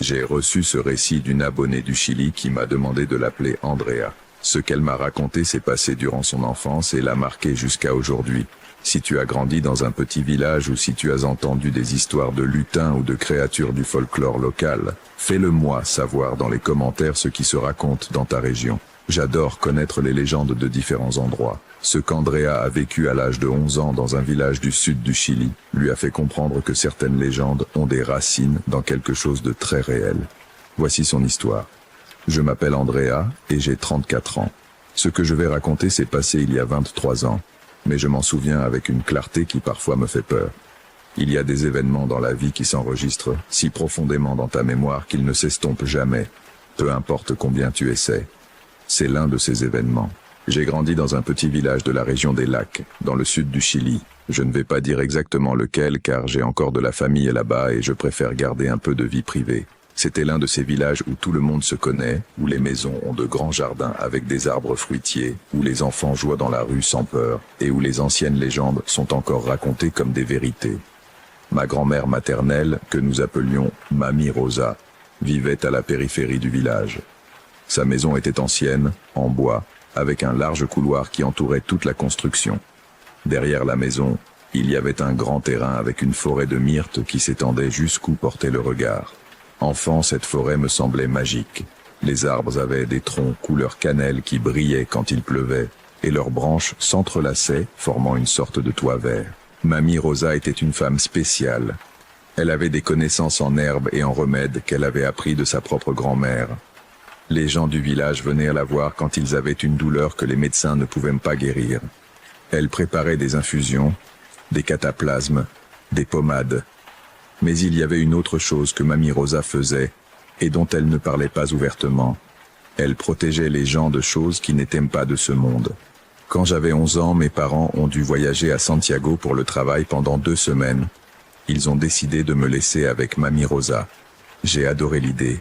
J'ai reçu ce récit d'une abonnée du Chili qui m'a demandé de l'appeler Andrea. Ce qu'elle m'a raconté s'est passé durant son enfance et l'a marqué jusqu'à aujourd'hui. Si tu as grandi dans un petit village ou si tu as entendu des histoires de lutins ou de créatures du folklore local, fais-le moi savoir dans les commentaires ce qui se raconte dans ta région. J'adore connaître les légendes de différents endroits. Ce qu'Andrea a vécu à l'âge de 11 ans dans un village du sud du Chili lui a fait comprendre que certaines légendes ont des racines dans quelque chose de très réel. Voici son histoire. Je m'appelle Andrea et j'ai 34 ans. Ce que je vais raconter s'est passé il y a 23 ans, mais je m'en souviens avec une clarté qui parfois me fait peur. Il y a des événements dans la vie qui s'enregistrent si profondément dans ta mémoire qu'ils ne s'estompent jamais, peu importe combien tu essaies. C'est l'un de ces événements. J'ai grandi dans un petit village de la région des Lacs, dans le sud du Chili. Je ne vais pas dire exactement lequel car j'ai encore de la famille là-bas et je préfère garder un peu de vie privée. C'était l'un de ces villages où tout le monde se connaît, où les maisons ont de grands jardins avec des arbres fruitiers, où les enfants jouent dans la rue sans peur et où les anciennes légendes sont encore racontées comme des vérités. Ma grand-mère maternelle, que nous appelions Mamie Rosa, vivait à la périphérie du village. Sa maison était ancienne, en bois, avec un large couloir qui entourait toute la construction. Derrière la maison, il y avait un grand terrain avec une forêt de myrtes qui s'étendait jusqu'où portait le regard. Enfant, cette forêt me semblait magique. Les arbres avaient des troncs couleur cannelle qui brillaient quand il pleuvait, et leurs branches s'entrelaçaient, formant une sorte de toit vert. Mamie Rosa était une femme spéciale. Elle avait des connaissances en herbes et en remèdes qu'elle avait appris de sa propre grand-mère. Les gens du village venaient la voir quand ils avaient une douleur que les médecins ne pouvaient pas guérir. Elle préparait des infusions, des cataplasmes, des pommades. Mais il y avait une autre chose que Mamie Rosa faisait, et dont elle ne parlait pas ouvertement. Elle protégeait les gens de choses qui n'étaient pas de ce monde. Quand j'avais 11 ans, mes parents ont dû voyager à Santiago pour le travail pendant 2 semaines. Ils ont décidé de me laisser avec Mamie Rosa. J'ai adoré l'idée.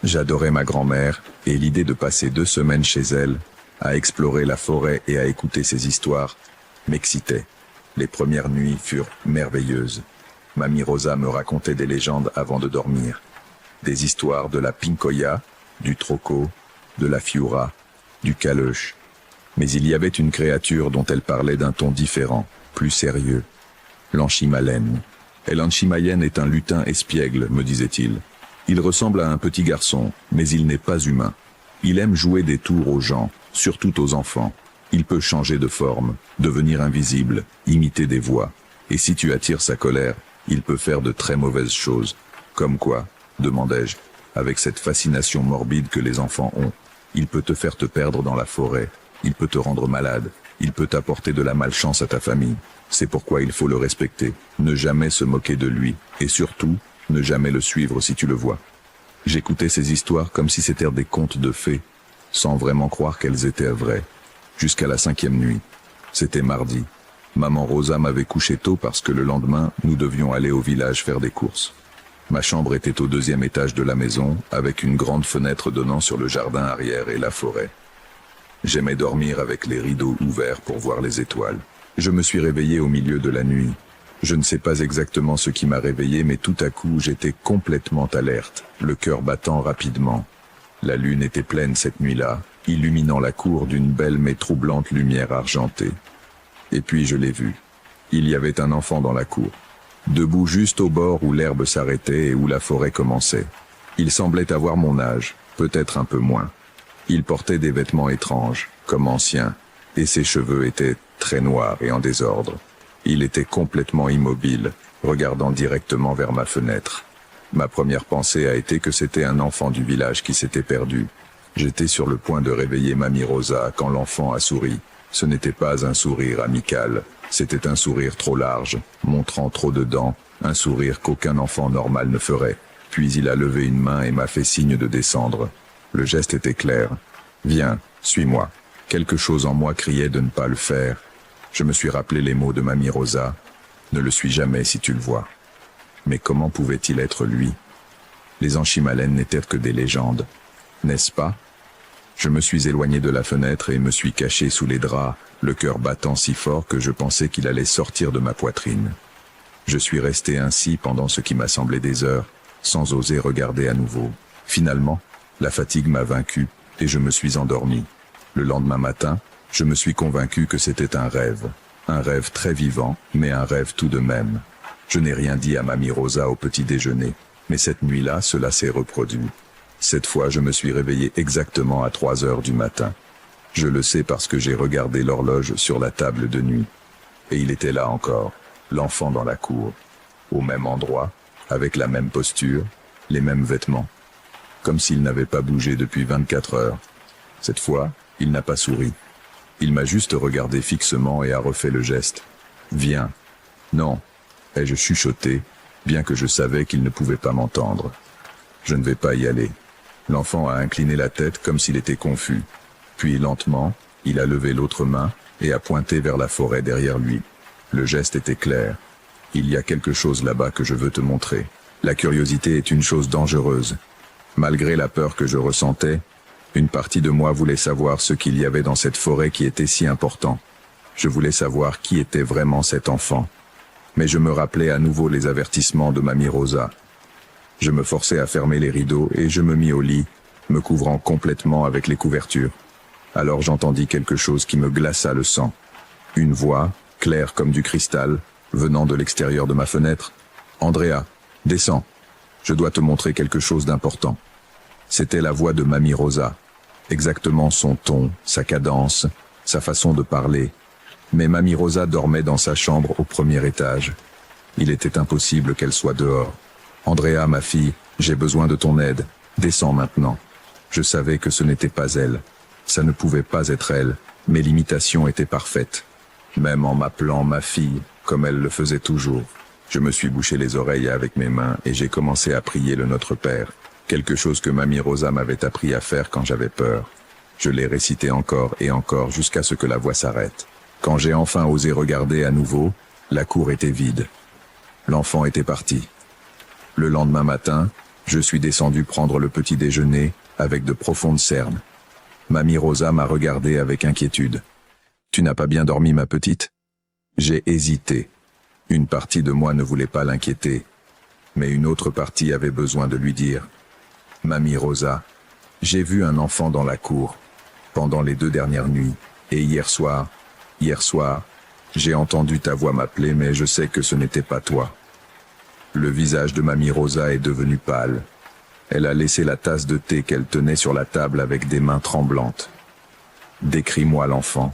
J'adorais ma grand-mère, et l'idée de passer 2 semaines chez elle, à explorer la forêt et à écouter ses histoires, m'excitait. Les premières nuits furent merveilleuses. Mamie Rosa me racontait des légendes avant de dormir. Des histoires de la pincoya, du troco, de la fiura, du caloche. Mais il y avait une créature dont elle parlait d'un ton différent, plus sérieux. L'Anchimalen. Et l'Anchimayen est un lutin espiègle, me disait-il. Il ressemble à un petit garçon, mais il n'est pas humain. Il aime jouer des tours aux gens, surtout aux enfants. Il peut changer de forme, devenir invisible, imiter des voix. Et si tu attires sa colère, il peut faire de très mauvaises choses. Comme quoi, demandai-je, avec cette fascination morbide que les enfants ont. Il peut te faire te perdre dans la forêt. Il peut te rendre malade. Il peut t'apporter de la malchance à ta famille. C'est pourquoi il faut le respecter. Ne jamais se moquer de lui. Et surtout, ne jamais le suivre si tu le vois. J'écoutais ces histoires comme si c'étaient des contes de fées, sans vraiment croire qu'elles étaient vraies. Jusqu'à la 5e nuit. C'était mardi. Maman Rosa m'avait couché tôt parce que le lendemain, nous devions aller au village faire des courses. Ma chambre était au 2e étage de la maison, avec une grande fenêtre donnant sur le jardin arrière et la forêt. J'aimais dormir avec les rideaux ouverts pour voir les étoiles. Je me suis réveillé au milieu de la nuit. Je ne sais pas exactement ce qui m'a réveillé, mais tout à coup, j'étais complètement alerte, le cœur battant rapidement. La lune était pleine cette nuit-là, illuminant la cour d'une belle mais troublante lumière argentée. Et puis je l'ai vu. Il y avait un enfant dans la cour, debout juste au bord où l'herbe s'arrêtait et où la forêt commençait. Il semblait avoir mon âge, peut-être un peu moins. Il portait des vêtements étranges, comme anciens, et ses cheveux étaient très noirs et en désordre. Il était complètement immobile, regardant directement vers ma fenêtre. Ma première pensée a été que c'était un enfant du village qui s'était perdu. J'étais sur le point de réveiller Mamie Rosa quand l'enfant a souri. Ce n'était pas un sourire amical, c'était un sourire trop large, montrant trop de dents, un sourire qu'aucun enfant normal ne ferait. Puis il a levé une main et m'a fait signe de descendre. Le geste était clair. « Viens, suis-moi ». Quelque chose en moi criait de ne pas le faire. Je me suis rappelé les mots de Mamie Rosa. « Ne le suis jamais si tu le vois ». Mais comment pouvait-il être lui? Les Anchimalen n'étaient que des légendes, n'est-ce pas? Je me suis éloigné de la fenêtre et me suis caché sous les draps, le cœur battant si fort que je pensais qu'il allait sortir de ma poitrine. Je suis resté ainsi pendant ce qui m'a semblé des heures, sans oser regarder à nouveau. Finalement, la fatigue m'a vaincu et je me suis endormi. Le lendemain matin, je me suis convaincu que c'était un rêve très vivant, mais un rêve tout de même. Je n'ai rien dit à Mamie Rosa au petit déjeuner, mais cette nuit-là, cela s'est reproduit. Cette fois, je me suis réveillé exactement à 3 heures du matin. Je le sais parce que j'ai regardé l'horloge sur la table de nuit. Et il était là encore, l'enfant dans la cour, au même endroit, avec la même posture, les mêmes vêtements, comme s'il n'avait pas bougé depuis 24 heures. Cette fois, il n'a pas souri. Il m'a juste regardé fixement et a refait le geste. « Viens !» »« Non !» ai-je chuchoté, bien que je savais qu'il ne pouvait pas m'entendre. « Je ne vais pas y aller. » L'enfant a incliné la tête comme s'il était confus. Puis lentement, il a levé l'autre main et a pointé vers la forêt derrière lui. Le geste était clair. « Il y a quelque chose là-bas que je veux te montrer. » La curiosité est une chose dangereuse. Malgré la peur que je ressentais, une partie de moi voulait savoir ce qu'il y avait dans cette forêt qui était si important. Je voulais savoir qui était vraiment cet enfant. Mais je me rappelais à nouveau les avertissements de Mamie Rosa. Je me forçais à fermer les rideaux et je me mis au lit, me couvrant complètement avec les couvertures. Alors j'entendis quelque chose qui me glaça le sang. Une voix, claire comme du cristal, venant de l'extérieur de ma fenêtre. « Andrea, descends. Je dois te montrer quelque chose d'important. » C'était la voix de Mamie Rosa. Exactement son ton, sa cadence, sa façon de parler. Mais Mamie Rosa dormait dans sa chambre au premier étage. Il était impossible qu'elle soit dehors. « Andrea, ma fille, j'ai besoin de ton aide. Descends maintenant. » Je savais que ce n'était pas elle. Ça ne pouvait pas être elle, mais l'imitation était parfaite. Même en m'appelant ma fille, comme elle le faisait toujours. Je me suis bouché les oreilles avec mes mains et j'ai commencé à prier le Notre Père. Quelque chose que Mamie Rosa m'avait appris à faire quand j'avais peur. Je l'ai récité encore et encore jusqu'à ce que la voix s'arrête. Quand j'ai enfin osé regarder à nouveau, la cour était vide. L'enfant était parti. Le lendemain matin, je suis descendu prendre le petit déjeuner avec de profondes cernes. Mamie Rosa m'a regardé avec inquiétude. « Tu n'as pas bien dormi, ma petite ?» J'ai hésité. Une partie de moi ne voulait pas l'inquiéter, mais une autre partie avait besoin de lui dire « Mamie Rosa, j'ai vu un enfant dans la cour, pendant les 2 dernières nuits, et hier soir, j'ai entendu ta voix m'appeler, mais je sais que ce n'était pas toi. » Le visage de Mamie Rosa est devenu pâle. Elle a laissé la tasse de thé qu'elle tenait sur la table avec des mains tremblantes. « Décris-moi l'enfant. »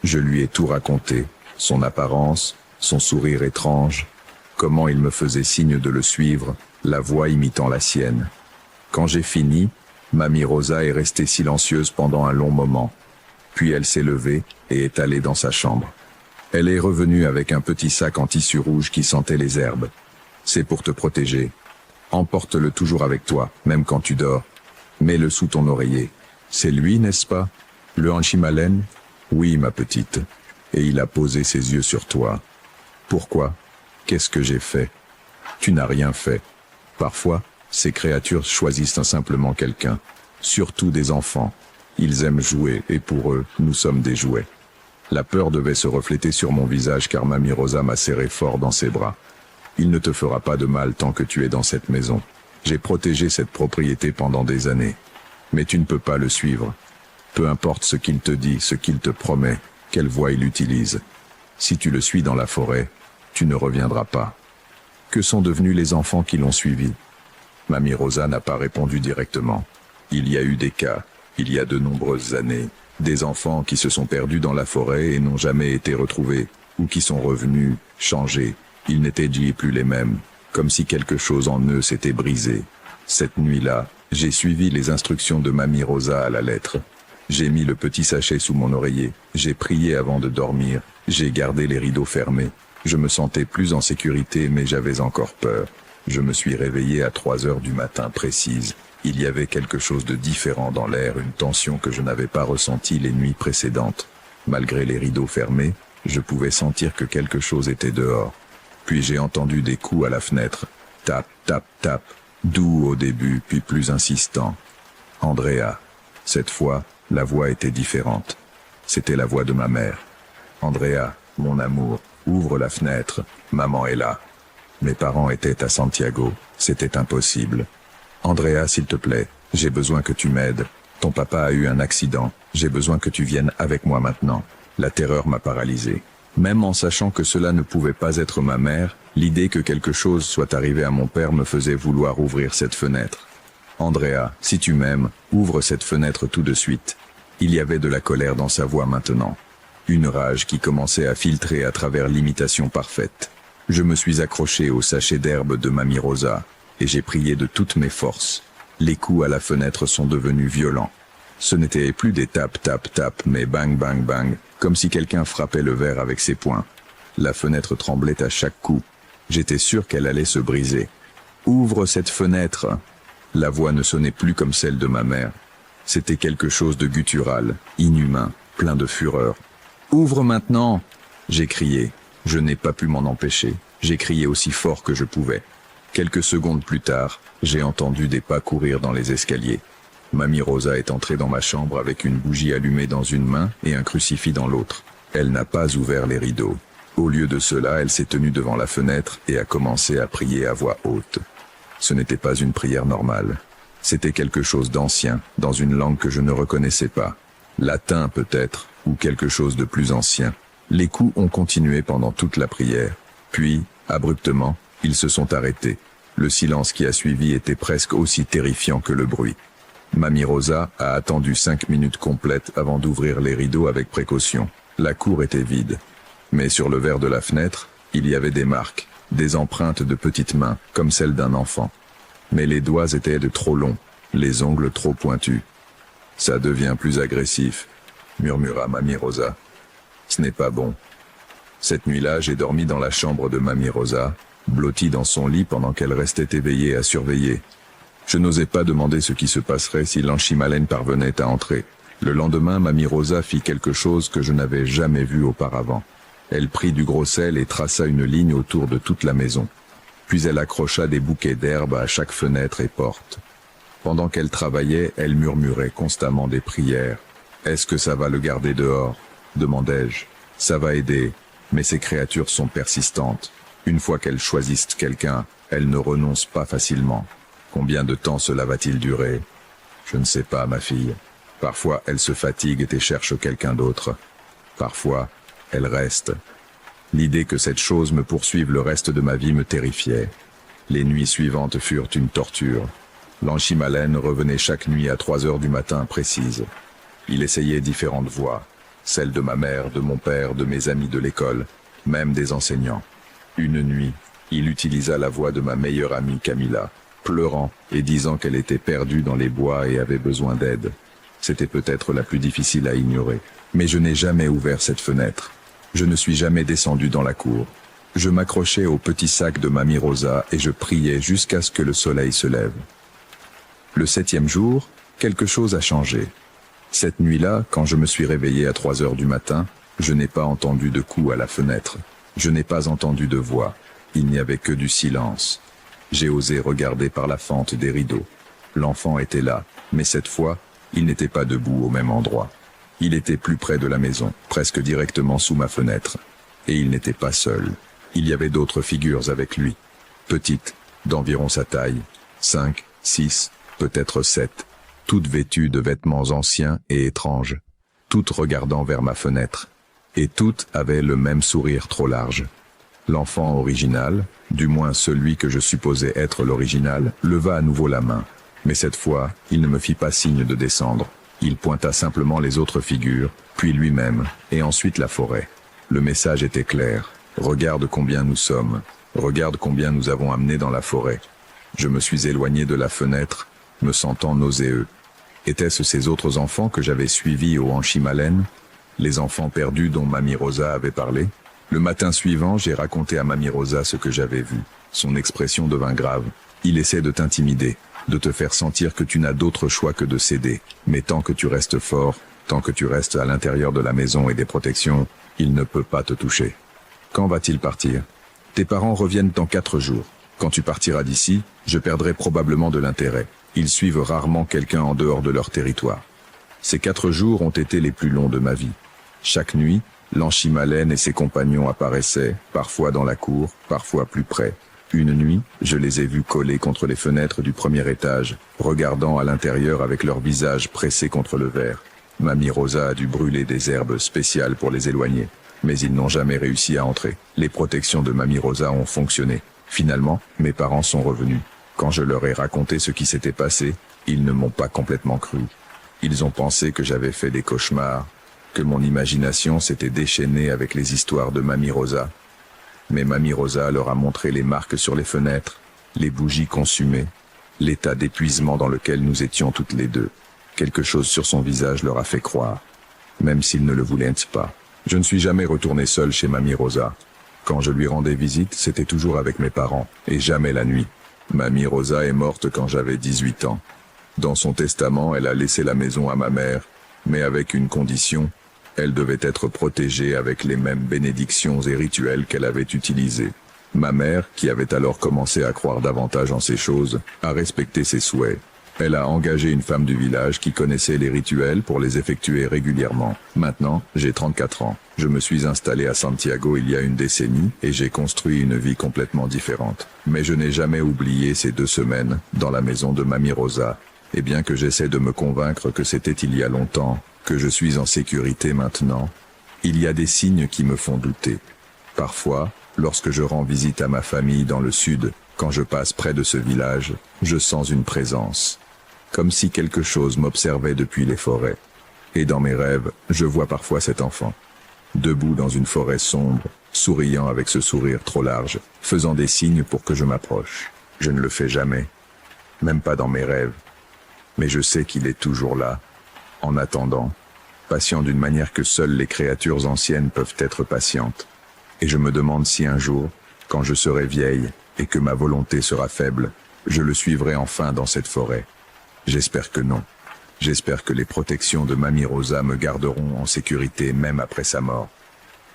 Je lui ai tout raconté, son apparence, son sourire étrange, comment il me faisait signe de le suivre, la voix imitant la sienne. Quand j'ai fini, Mamie Rosa est restée silencieuse pendant un long moment. Puis elle s'est levée et est allée dans sa chambre. Elle est revenue avec un petit sac en tissu rouge qui sentait les herbes. « C'est pour te protéger. Emporte-le toujours avec toi, même quand tu dors. Mets-le sous ton oreiller. C'est lui, n'est-ce pas? Le Hanchimalen? Oui, ma petite. Et il a posé ses yeux sur toi. Pourquoi? Qu'est-ce que j'ai fait? Tu n'as rien fait. Parfois, ces créatures choisissent simplement quelqu'un. Surtout des enfants. Ils aiment jouer et pour eux, nous sommes des jouets. La peur devait se refléter sur mon visage car Mamie Rosa m'a serré fort dans ses bras. Il ne te fera pas de mal tant que tu es dans cette maison. J'ai protégé cette propriété pendant des années. Mais tu ne peux pas le suivre. Peu importe ce qu'il te dit, ce qu'il te promet, quelle voie il utilise. Si tu le suis dans la forêt, tu ne reviendras pas. Que sont devenus les enfants qui l'ont suivi? Mamie Rosa n'a pas répondu directement. Il y a eu des cas, il y a de nombreuses années, des enfants qui se sont perdus dans la forêt et n'ont jamais été retrouvés, ou qui sont revenus, changés. Ils n'étaient plus les mêmes, comme si quelque chose en eux s'était brisé. Cette nuit-là, j'ai suivi les instructions de Mamie Rosa à la lettre. J'ai mis le petit sachet sous mon oreiller, j'ai prié avant de dormir, j'ai gardé les rideaux fermés. Je me sentais plus en sécurité, mais j'avais encore peur. Je me suis réveillé à 3 heures du matin précise. Il y avait quelque chose de différent dans l'air, une tension que je n'avais pas ressentie les nuits précédentes. Malgré les rideaux fermés, je pouvais sentir que quelque chose était dehors. Puis j'ai entendu des coups à la fenêtre. Tap, tap, tap. Doux au début, puis plus insistant. Andrea. Cette fois, la voix était différente. C'était la voix de ma mère. Andrea, mon amour, ouvre la fenêtre. Maman est là. Mes parents étaient à Santiago, c'était impossible. Andrea, s'il te plaît, j'ai besoin que tu m'aides. Ton papa a eu un accident, j'ai besoin que tu viennes avec moi maintenant. La terreur m'a paralysé. Même en sachant que cela ne pouvait pas être ma mère, l'idée que quelque chose soit arrivé à mon père me faisait vouloir ouvrir cette fenêtre. Andrea, si tu m'aimes, ouvre cette fenêtre tout de suite. Il y avait de la colère dans sa voix maintenant. Une rage qui commençait à filtrer à travers l'imitation parfaite. Je me suis accroché au sachet d'herbe de Mamie Rosa, et j'ai prié de toutes mes forces. Les coups à la fenêtre sont devenus violents. Ce n'était plus des tap tap tap, mais bang bang bang, comme si quelqu'un frappait le verre avec ses poings. La fenêtre tremblait à chaque coup. J'étais sûr qu'elle allait se briser. Ouvre cette fenêtre. La voix ne sonnait plus comme celle de ma mère. C'était quelque chose de guttural, inhumain, plein de fureur. Ouvre maintenant! J'ai crié. Je n'ai pas pu m'en empêcher. J'ai crié aussi fort que je pouvais. Quelques secondes plus tard, j'ai entendu des pas courir dans les escaliers. Mamie Rosa est entrée dans ma chambre avec une bougie allumée dans une main et un crucifix dans l'autre. Elle n'a pas ouvert les rideaux. Au lieu de cela, elle s'est tenue devant la fenêtre et a commencé à prier à voix haute. Ce n'était pas une prière normale. C'était quelque chose d'ancien, dans une langue que je ne reconnaissais pas. Latin peut-être, ou quelque chose de plus ancien. Les coups ont continué pendant toute la prière. Puis, abruptement, ils se sont arrêtés. Le silence qui a suivi était presque aussi terrifiant que le bruit. Mamie Rosa a attendu 5 minutes complètes avant d'ouvrir les rideaux avec précaution. La cour était vide. Mais sur le verre de la fenêtre, il y avait des marques, des empreintes de petites mains, comme celles d'un enfant. Mais les doigts étaient de trop longs, les ongles trop pointus. « Ça devient plus agressif », murmura Mamie Rosa. « Ce n'est pas bon. » Cette nuit-là, j'ai dormi dans la chambre de Mamie Rosa, blottie dans son lit pendant qu'elle restait éveillée à surveiller. Je n'osais pas demander ce qui se passerait si l'Anchimalen parvenait à entrer. Le lendemain, Mamie Rosa fit quelque chose que je n'avais jamais vu auparavant. Elle prit du gros sel et traça une ligne autour de toute la maison. Puis elle accrocha des bouquets d'herbes à chaque fenêtre et porte. Pendant qu'elle travaillait, elle murmurait constamment des prières. « Est-ce que ça va le garder dehors ?» demandai-je. « Ça va aider, mais ces créatures sont persistantes. Une fois qu'elles choisissent quelqu'un, elles ne renoncent pas facilement. Combien de temps cela va-t-il durer ? Je ne sais pas, ma fille. Parfois, elles se fatiguent et cherchent quelqu'un d'autre. Parfois, elles restent. L'idée que cette chose me poursuive le reste de ma vie me terrifiait. Les nuits suivantes furent une torture. L'Anchimalen revenait chaque nuit à 3 heures du matin précise. Il essayait différentes voix, celles de ma mère, de mon père, de mes amis de l'école, même des enseignants. Une nuit, il utilisa la voix de ma meilleure amie Camilla, pleurant et disant qu'elle était perdue dans les bois et avait besoin d'aide. C'était peut-être la plus difficile à ignorer. Mais je n'ai jamais ouvert cette fenêtre. Je ne suis jamais descendu dans la cour. Je m'accrochais au petit sac de Mamie Rosa et je priais jusqu'à ce que le soleil se lève. Le 7e jour, quelque chose a changé. Cette nuit-là, quand je me suis réveillé à 3 heures du matin, je n'ai pas entendu de coups à la fenêtre. Je n'ai pas entendu de voix. Il n'y avait que du silence. J'ai osé regarder par la fente des rideaux. L'enfant était là, mais cette fois, il n'était pas debout au même endroit. Il était plus près de la maison, presque directement sous ma fenêtre. Et il n'était pas seul. Il y avait d'autres figures avec lui. Petites, d'environ sa taille. 5, 6, peut-être 7. Toutes vêtues de vêtements anciens et étranges. Toutes regardant vers ma fenêtre. Et toutes avaient le même sourire trop large. L'enfant original, du moins celui que je supposais être l'original, leva à nouveau la main. Mais cette fois, il ne me fit pas signe de descendre. Il pointa simplement les autres figures, puis lui-même, et ensuite la forêt. Le message était clair. Regarde combien nous sommes. Regarde combien nous avons amené dans la forêt. Je me suis éloigné de la fenêtre, me sentant nauséeux. Étaient-ce ces autres enfants que j'avais suivis au Anchimalen? Les enfants perdus dont Mamie Rosa avait parlé? Le matin suivant, j'ai raconté à Mamie Rosa ce que j'avais vu. Son expression devint grave. Il essaie de t'intimider, de te faire sentir que tu n'as d'autre choix que de céder. Mais tant que tu restes fort, tant que tu restes à l'intérieur de la maison et des protections, il ne peut pas te toucher. Quand va-t-il partir? Tes parents reviennent dans 4 jours. Quand tu partiras d'ici, je perdrai probablement de l'intérêt. Ils suivent rarement quelqu'un en dehors de leur territoire. Ces 4 jours ont été les plus longs de ma vie. Chaque nuit, l'Anchimalen et ses compagnons apparaissaient, parfois dans la cour, parfois plus près. Une nuit, je les ai vus collés contre les fenêtres du premier étage, regardant à l'intérieur avec leur visage pressé contre le verre. Mamie Rosa a dû brûler des herbes spéciales pour les éloigner. Mais ils n'ont jamais réussi à entrer. Les protections de Mamie Rosa ont fonctionné. Finalement, mes parents sont revenus. Quand je leur ai raconté ce qui s'était passé, ils ne m'ont pas complètement cru. Ils ont pensé que j'avais fait des cauchemars, que mon imagination s'était déchaînée avec les histoires de Mamie Rosa. Mais Mamie Rosa leur a montré les marques sur les fenêtres, les bougies consumées, l'état d'épuisement dans lequel nous étions toutes les deux. Quelque chose sur son visage leur a fait croire, même s'ils ne le voulaient pas. Je ne suis jamais retourné seul chez Mamie Rosa. Quand je lui rendais visite, c'était toujours avec mes parents, et jamais la nuit. Mamie Rosa est morte quand j'avais 18 ans. Dans son testament, elle a laissé la maison à ma mère, mais avec une condition. Elle devait être protégée avec les mêmes bénédictions et rituels qu'elle avait utilisés. Ma mère, qui avait alors commencé à croire davantage en ces choses, a respecté ses souhaits. Elle a engagé une femme du village qui connaissait les rituels pour les effectuer régulièrement. Maintenant, j'ai 34 ans. Je me suis installé à Santiago il y a une décennie et j'ai construit une vie complètement différente. Mais je n'ai jamais oublié ces 2 semaines dans la maison de Mamie Rosa. Et bien que j'essaie de me convaincre que c'était il y a longtemps, que je suis en sécurité maintenant, il y a des signes qui me font douter. Parfois, lorsque je rends visite à ma famille dans le sud, quand je passe près de ce village, je sens une présence. Comme si quelque chose m'observait depuis les forêts. Et dans mes rêves, je vois parfois cet enfant, debout dans une forêt sombre, souriant avec ce sourire trop large, faisant des signes pour que je m'approche. Je ne le fais jamais, même pas dans mes rêves. Mais je sais qu'il est toujours là, en attendant, patient d'une manière que seules les créatures anciennes peuvent être patientes. Et je me demande si un jour, quand je serai vieille et que ma volonté sera faible, je le suivrai enfin dans cette forêt. J'espère que non. J'espère que les protections de Mamie Rosa me garderont en sécurité même après sa mort.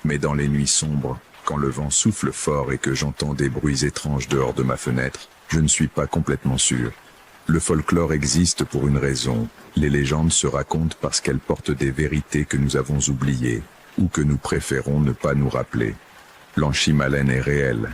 Mais dans les nuits sombres, quand le vent souffle fort et que j'entends des bruits étranges dehors de ma fenêtre, je ne suis pas complètement sûr. Le folklore existe pour une raison. Les légendes se racontent parce qu'elles portent des vérités que nous avons oubliées, ou que nous préférons ne pas nous rappeler. L'Anchimalène est réel.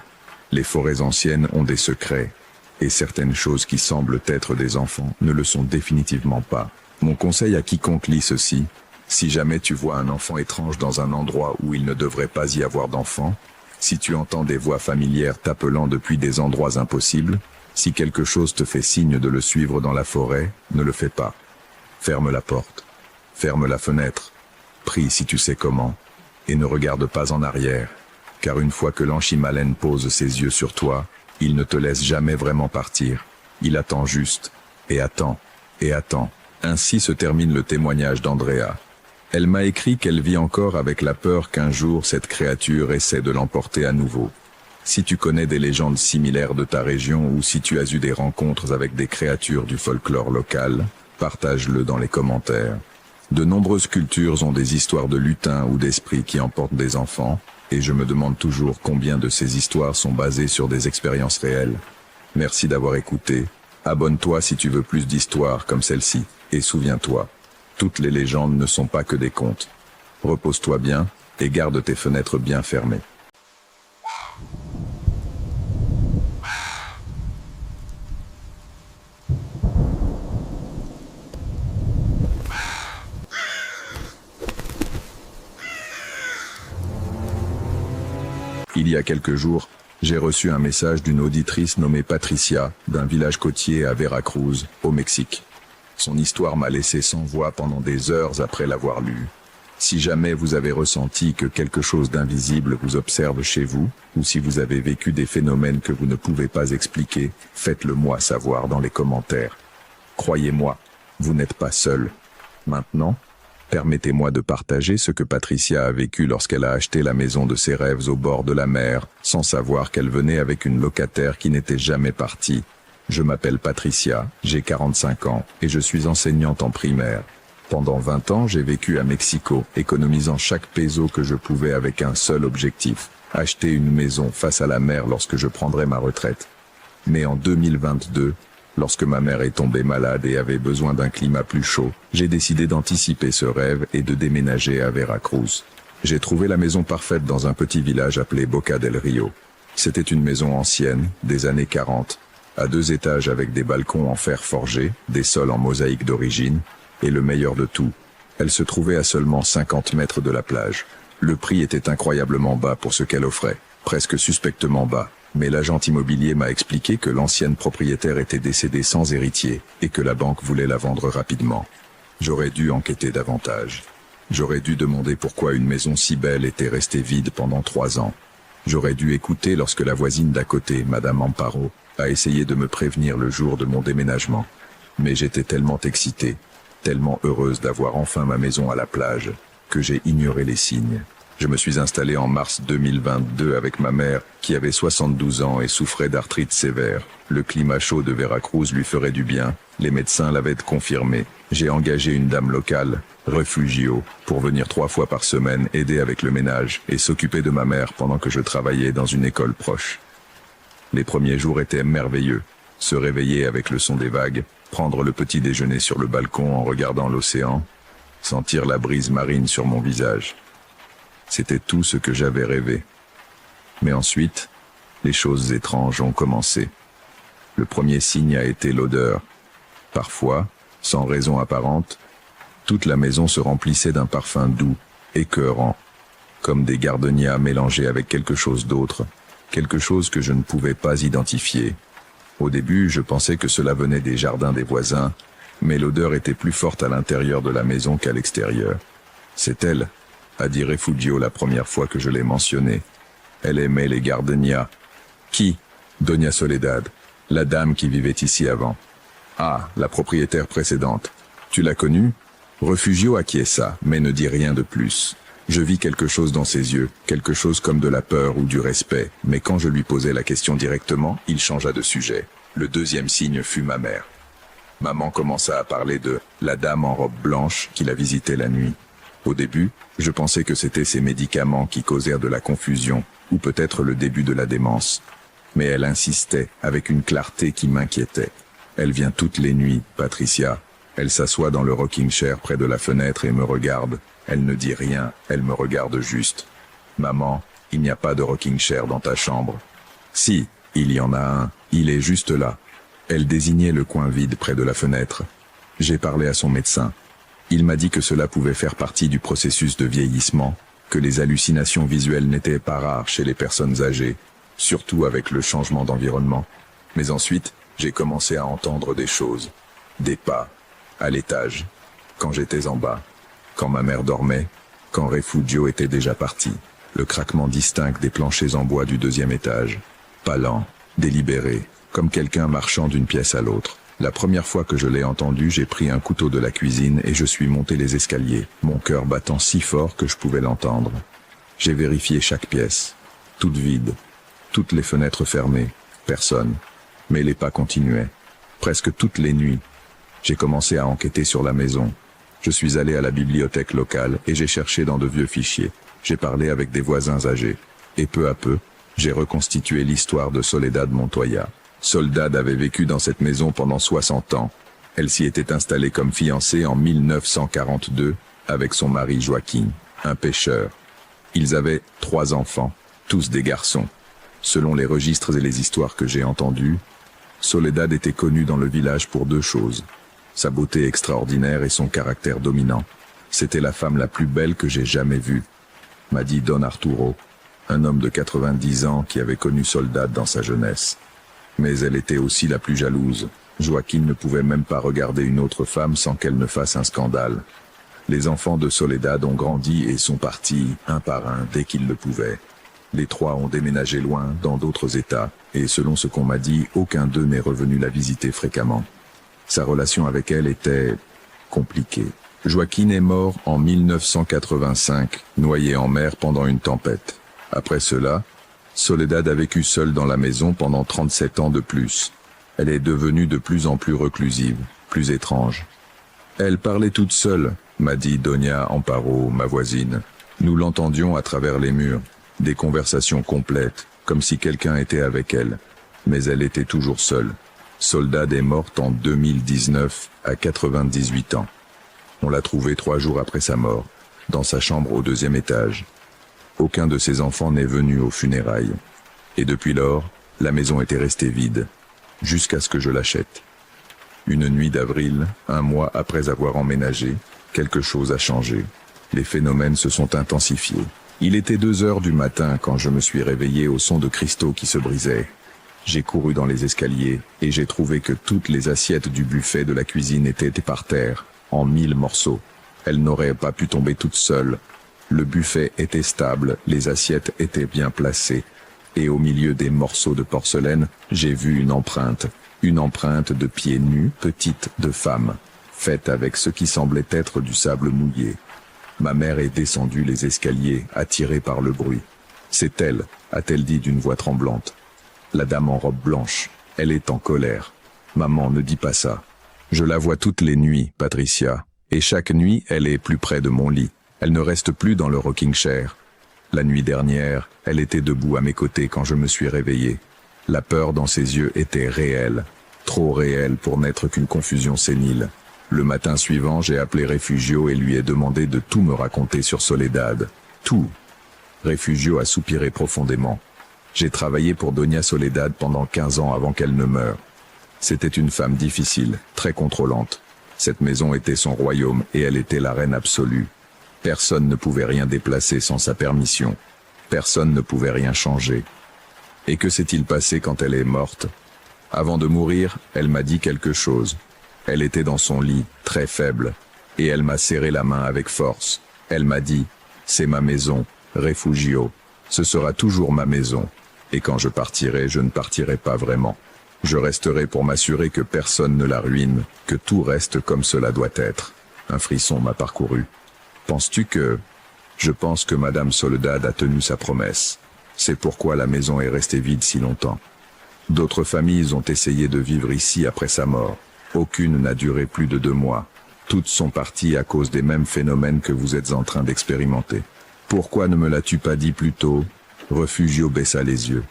Les forêts anciennes ont des secrets, et certaines choses qui semblent être des enfants ne le sont définitivement pas. Mon conseil à quiconque lit ceci, si jamais tu vois un enfant étrange dans un endroit où il ne devrait pas y avoir d'enfant, si tu entends des voix familières t'appelant depuis des endroits impossibles, si quelque chose te fait signe de le suivre dans la forêt, ne le fais pas. Ferme la porte, ferme la fenêtre, prie si tu sais comment, et ne regarde pas en arrière, car une fois que l'Anchimalène pose ses yeux sur toi, il ne te laisse jamais vraiment partir. Il attend juste, et attend, et attend. Ainsi se termine le témoignage d'Andrea. Elle m'a écrit qu'elle vit encore avec la peur qu'un jour cette créature essaie de l'emporter à nouveau. Si tu connais des légendes similaires de ta région ou si tu as eu des rencontres avec des créatures du folklore local, partage-le dans les commentaires. De nombreuses cultures ont des histoires de lutins ou d'esprits qui emportent des enfants, et je me demande toujours combien de ces histoires sont basées sur des expériences réelles. Merci d'avoir écouté. Abonne-toi si tu veux plus d'histoires comme celle-ci, et souviens-toi, toutes les légendes ne sont pas que des contes. Repose-toi bien, et garde tes fenêtres bien fermées. Il y a quelques jours, j'ai reçu un message d'une auditrice nommée Patricia, d'un village côtier à Veracruz, au Mexique. Son histoire m'a laissé sans voix pendant des heures après l'avoir lue. Si jamais vous avez ressenti que quelque chose d'invisible vous observe chez vous, ou si vous avez vécu des phénomènes que vous ne pouvez pas expliquer, faites-le moi savoir dans les commentaires. Croyez-moi, vous n'êtes pas seul. Maintenant, permettez-moi de partager ce que Patricia a vécu lorsqu'elle a acheté la maison de ses rêves au bord de la mer, sans savoir qu'elle venait avec une locataire qui n'était jamais partie. Je m'appelle Patricia, j'ai 45 ans, et je suis enseignante en primaire. Pendant 20 ans, j'ai vécu à Mexico, économisant chaque peso que je pouvais avec un seul objectif, acheter une maison face à la mer lorsque je prendrais ma retraite. Mais en 2022, lorsque ma mère est tombée malade et avait besoin d'un climat plus chaud, j'ai décidé d'anticiper ce rêve et de déménager à Veracruz. J'ai trouvé la maison parfaite dans un petit village appelé Boca del Rio. C'était une maison ancienne, des années 40, à 2 étages avec des balcons en fer forgé, des sols en mosaïque d'origine, et le meilleur de tout, elle se trouvait à seulement 50 mètres de la plage. Le prix était incroyablement bas pour ce qu'elle offrait, presque suspectement bas, mais l'agent immobilier m'a expliqué que l'ancienne propriétaire était décédée sans héritier et que la banque voulait la vendre rapidement. J'aurais dû enquêter davantage. J'aurais dû demander pourquoi une maison si belle était restée vide pendant 3 ans. J'aurais dû écouter lorsque la voisine d'à côté, Madame Amparo, a essayé de me prévenir le jour de mon déménagement. Mais j'étais tellement excité, tellement heureuse d'avoir enfin ma maison à la plage, que j'ai ignoré les signes. Je me suis installé en mars 2022 avec ma mère, qui avait 72 ans et souffrait d'arthrite sévère. Le climat chaud de Veracruz lui ferait du bien, les médecins l'avaient confirmé. J'ai engagé une dame locale, Refugio, pour venir 3 fois par semaine aider avec le ménage et s'occuper de ma mère pendant que je travaillais dans une école proche. Les premiers jours étaient merveilleux. Se réveiller avec le son des vagues, prendre le petit déjeuner sur le balcon en regardant l'océan, sentir la brise marine sur mon visage. C'était tout ce que j'avais rêvé. Mais ensuite, les choses étranges ont commencé. Le premier signe a été l'odeur. Parfois, sans raison apparente, toute la maison se remplissait d'un parfum doux, écœurant, comme des gardenias mélangés avec quelque chose d'autre, quelque chose que je ne pouvais pas identifier. Au début, je pensais que cela venait des jardins des voisins, mais l'odeur était plus forte à l'intérieur de la maison qu'à l'extérieur. C'est elle, a dit Refugio la première fois que je l'ai mentionnée. Elle aimait les gardenias. Qui? Doña Soledad, la dame qui vivait ici avant. Ah, la propriétaire précédente. Tu l'as connue? Refugio acquiesça, mais ne dit rien de plus. Je vis quelque chose dans ses yeux, quelque chose comme de la peur ou du respect, mais quand je lui posai la question directement, il changea de sujet. Le deuxième signe fut ma mère. Maman commença à parler de la dame en robe blanche qui la visitait la nuit. Au début, je pensais que c'était ses médicaments qui causèrent de la confusion, ou peut-être le début de la démence. Mais elle insistait, avec une clarté qui m'inquiétait. Elle vient toutes les nuits, Patricia. Elle s'assoit dans le rocking chair près de la fenêtre et me regarde. Elle ne dit rien, elle me regarde juste. Maman, il n'y a pas de rocking chair dans ta chambre. Si, il y en a un, il est juste là. Elle désignait le coin vide près de la fenêtre. J'ai parlé à son médecin. Il m'a dit que cela pouvait faire partie du processus de vieillissement, que les hallucinations visuelles n'étaient pas rares chez les personnes âgées, surtout avec le changement d'environnement. Mais ensuite, j'ai commencé à entendre des choses, des pas, à l'étage, quand j'étais en bas, quand ma mère dormait, quand Refugio était déjà parti, le craquement distinct des planchers en bois du 2e étage, pas lent, délibéré, comme quelqu'un marchant d'une pièce à l'autre. La première fois que je l'ai entendu, j'ai pris un couteau de la cuisine et je suis monté les escaliers, mon cœur battant si fort que je pouvais l'entendre. J'ai vérifié chaque pièce, toute vide, toutes les fenêtres fermées, personne. Mais les pas continuaient. Presque toutes les nuits, j'ai commencé à enquêter sur la maison. Je suis allé à la bibliothèque locale et j'ai cherché dans de vieux fichiers. J'ai parlé avec des voisins âgés. Et peu à peu, j'ai reconstitué l'histoire de Soledad Montoya. Soledad avait vécu dans cette maison pendant 60 ans. Elle s'y était installée comme fiancée en 1942 avec son mari Joaquín, un pêcheur. Ils avaient 3 enfants, tous des garçons. Selon les registres et les histoires que j'ai entendues, Soledad était connue dans le village pour 2 choses. Sa beauté extraordinaire et son caractère dominant. C'était la femme la plus belle que j'ai jamais vue, m'a dit Don Arturo, un homme de 90 ans qui avait connu Soledad dans sa jeunesse. Mais elle était aussi la plus jalouse. Joaquín ne pouvait même pas regarder une autre femme sans qu'elle ne fasse un scandale. Les enfants de Soledad ont grandi et sont partis, un par un, dès qu'ils le pouvaient. Les 3 ont déménagé loin, dans d'autres États, et selon ce qu'on m'a dit, aucun d'eux n'est revenu la visiter fréquemment. Sa relation avec elle était compliquée. Joaquín est mort en 1985, noyé en mer pendant une tempête. Après cela, Soledad a vécu seule dans la maison pendant 37 ans de plus. Elle est devenue de plus en plus reclusive, plus étrange. Elle parlait toute seule, m'a dit Doña Amparo, ma voisine. Nous l'entendions à travers les murs, des conversations complètes, comme si quelqu'un était avec elle. Mais elle était toujours seule. Soledad est morte en 2019, à 98 ans. On l'a trouvée 3 jours après sa mort, dans sa chambre au 2e étage. Aucun de ses enfants n'est venu aux funérailles. Et depuis lors, la maison était restée vide, jusqu'à ce que je l'achète. Une nuit d'avril, un mois après avoir emménagé, quelque chose a changé. Les phénomènes se sont intensifiés. Il était 2 heures du matin quand je me suis réveillé au son de cristaux qui se brisaient. J'ai couru dans les escaliers et j'ai trouvé que toutes les assiettes du buffet de la cuisine étaient par terre, en 1000 morceaux. Elles n'auraient pas pu tomber toutes seules. Le buffet était stable, les assiettes étaient bien placées. Et au milieu des morceaux de porcelaine, j'ai vu une empreinte de pieds nus, petite, de femme, faite avec ce qui semblait être du sable mouillé. Ma mère est descendue les escaliers, attirée par le bruit. « C'est elle », a-t-elle dit d'une voix tremblante. La dame en robe blanche, elle est en colère. « Maman, ne dis pas ça. Je la vois toutes les nuits, Patricia, et chaque nuit, elle est plus près de mon lit. Elle ne reste plus dans le rocking chair. La nuit dernière, elle était debout à mes côtés quand je me suis réveillé. La peur dans ses yeux était réelle, trop réelle pour n'être qu'une confusion sénile. Le matin suivant, j'ai appelé Refugio et lui ai demandé de tout me raconter sur Soledad. Tout. Refugio a soupiré profondément. J'ai travaillé pour Doña Soledad pendant 15 ans avant qu'elle ne meure. C'était une femme difficile, très contrôlante. Cette maison était son royaume et elle était la reine absolue. Personne ne pouvait rien déplacer sans sa permission. Personne ne pouvait rien changer. Et que s'est-il passé quand elle est morte? Avant de mourir, elle m'a dit quelque chose. Elle était dans son lit, très faible, et elle m'a serré la main avec force. Elle m'a dit, « C'est ma maison, Refugio. Ce sera toujours ma maison. Et quand je partirai, je ne partirai pas vraiment. Je resterai pour m'assurer que personne ne la ruine, que tout reste comme cela doit être. » Un frisson m'a parcouru. Penses-tu que... Je pense que Madame Soledad a tenu sa promesse. C'est pourquoi la maison est restée vide si longtemps. D'autres familles ont essayé de vivre ici après sa mort. Aucune n'a duré plus de 2 mois. Toutes sont parties à cause des mêmes phénomènes que vous êtes en train d'expérimenter. Pourquoi ne me l'as-tu pas dit plus tôt? Refugio baissa les yeux.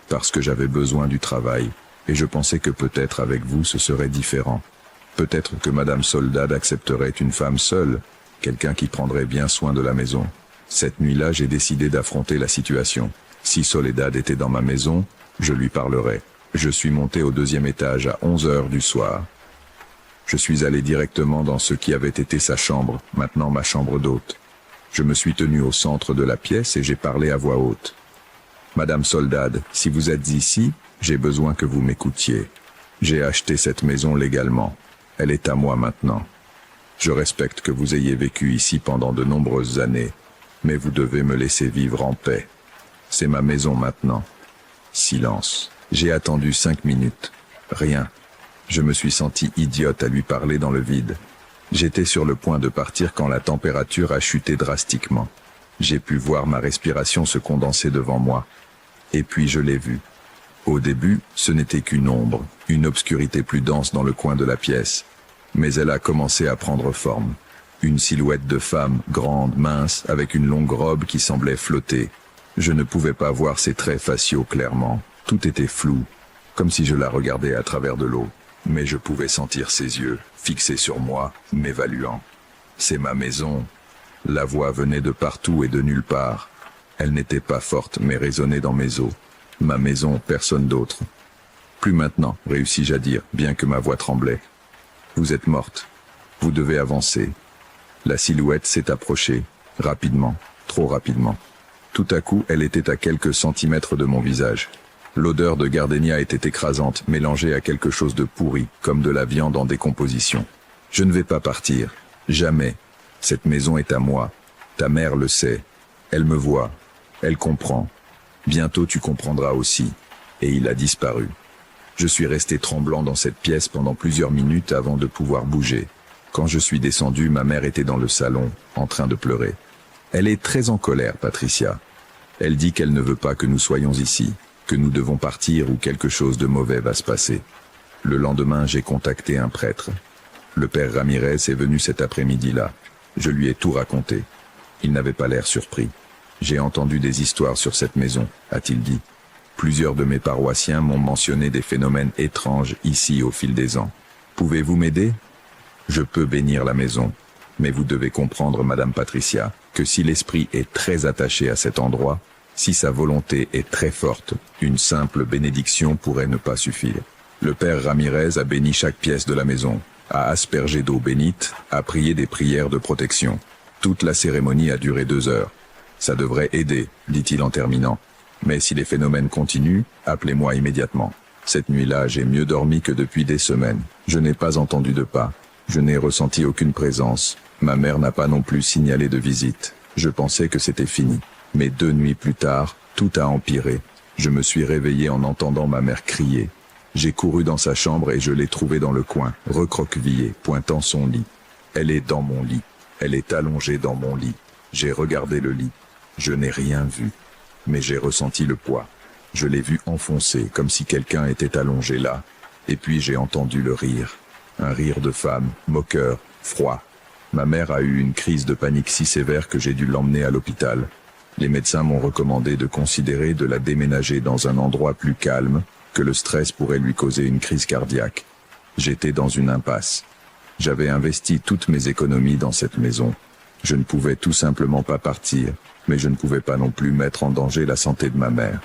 Parce que j'avais besoin du travail, et je pensais que peut-être avec vous ce serait différent. Peut-être que Madame Soledad accepterait une femme seule, quelqu'un qui prendrait bien soin de la maison. Cette nuit-là, j'ai décidé d'affronter la situation. Si Soledad était dans ma maison, je lui parlerais. Je suis monté au 2e étage à 11 heures du soir. Je suis allé directement dans ce qui avait été sa chambre, maintenant ma chambre d'hôte. Je me suis tenu au centre de la pièce et j'ai parlé à voix haute. Madame Soledad, si vous êtes ici, j'ai besoin que vous m'écoutiez. J'ai acheté cette maison légalement. Elle est à moi maintenant. Je respecte que vous ayez vécu ici pendant de nombreuses années, mais vous devez me laisser vivre en paix. C'est ma maison maintenant. Silence. J'ai attendu 5 minutes. Rien. Je me suis senti idiote à lui parler dans le vide. J'étais sur le point de partir quand la température a chuté drastiquement. J'ai pu voir ma respiration se condenser devant moi. Et puis je l'ai vue. Au début, ce n'était qu'une ombre, une obscurité plus dense dans le coin de la pièce. Mais elle a commencé à prendre forme. Une silhouette de femme, grande, mince, avec une longue robe qui semblait flotter. Je ne pouvais pas voir ses traits faciaux clairement. Tout était flou, comme si je la regardais à travers de l'eau. Mais je pouvais sentir ses yeux, fixés sur moi, m'évaluant. C'est ma maison. La voix venait de partout et de nulle part. Elle n'était pas forte, mais résonnait dans mes os. Ma maison, personne d'autre. Plus maintenant, réussis-je à dire, bien que ma voix tremblait. Vous êtes morte. Vous devez avancer. La silhouette s'est approchée, rapidement, trop rapidement. Tout à coup, elle était à quelques centimètres de mon visage. L'odeur de gardénia était écrasante, mélangée à quelque chose de pourri, comme de la viande en décomposition. Je ne vais pas partir. Jamais. Cette maison est à moi. Ta mère le sait. Elle me voit. Elle comprend. Bientôt tu comprendras aussi. Et il a disparu. Je suis resté tremblant dans cette pièce pendant plusieurs minutes avant de pouvoir bouger. Quand je suis descendu, ma mère était dans le salon, en train de pleurer. Elle est très en colère, Patricia. Elle dit qu'elle ne veut pas que nous soyons ici, que nous devons partir ou quelque chose de mauvais va se passer. Le lendemain, j'ai contacté un prêtre. Le père Ramirez est venu cet après-midi-là. Je lui ai tout raconté. Il n'avait pas l'air surpris. J'ai entendu des histoires sur cette maison, a-t-il dit. Plusieurs de mes paroissiens m'ont mentionné des phénomènes étranges ici au fil des ans. Pouvez-vous m'aider? Je peux bénir la maison, mais vous devez comprendre, Madame Patricia, que si l'esprit est très attaché à cet endroit, Si sa volonté est très forte, une simple bénédiction pourrait ne pas suffire. Le père Ramirez a béni chaque pièce de la maison, a aspergé d'eau bénite, a prié des prières de protection. Toute la cérémonie a duré 2 heures. Ça devrait aider, dit-il en terminant. Mais si les phénomènes continuent, appelez-moi immédiatement. Cette nuit-là, j'ai mieux dormi que depuis des semaines. Je n'ai pas entendu de pas. Je n'ai ressenti aucune présence. Ma mère n'a pas non plus signalé de visite. Je pensais que c'était fini. Mais 2 nuits plus tard, tout a empiré. Je me suis réveillé en entendant ma mère crier. J'ai couru dans sa chambre et je l'ai trouvée dans le coin, recroquevillée, pointant son lit. Elle est dans mon lit. Elle est allongée dans mon lit. J'ai regardé le lit. Je n'ai rien vu. Mais j'ai ressenti le poids. Je l'ai vu enfoncer, comme si quelqu'un était allongé là. Et puis j'ai entendu le rire. Un rire de femme, moqueur, froid. Ma mère a eu une crise de panique si sévère que j'ai dû l'emmener à l'hôpital. Les médecins m'ont recommandé de considérer de la déménager dans un endroit plus calme, que le stress pourrait lui causer une crise cardiaque. J'étais dans une impasse. J'avais investi toutes mes économies dans cette maison. Je ne pouvais tout simplement pas partir, mais je ne pouvais pas non plus mettre en danger la santé de ma mère.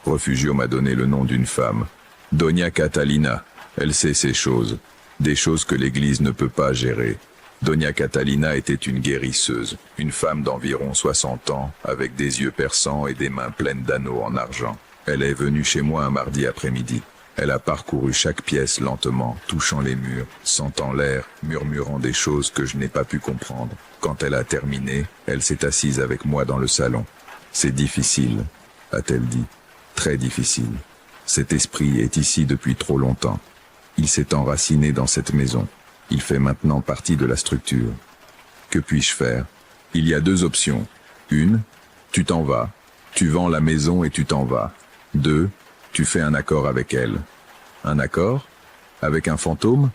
Refugio m'a donné le nom d'une femme. Doña Catalina. Elle sait ces choses. Des choses que l'Église ne peut pas gérer. Doña Catalina était une guérisseuse, une femme d'environ 60 ans, avec des yeux perçants et des mains pleines d'anneaux en argent. Elle est venue chez moi un mardi après-midi. Elle a parcouru chaque pièce lentement, touchant les murs, sentant l'air, murmurant des choses que je n'ai pas pu comprendre. Quand elle a terminé, elle s'est assise avec moi dans le salon. « C'est difficile », a-t-elle dit. « Très difficile. Cet esprit est ici depuis trop longtemps. Il s'est enraciné dans cette maison. Il fait maintenant partie de la structure. Que puis-je faire? Il y a 2 options. 1, tu t'en vas. Tu vends la maison et tu t'en vas. 2, tu fais un accord avec elle. Un accord? Avec un fantôme?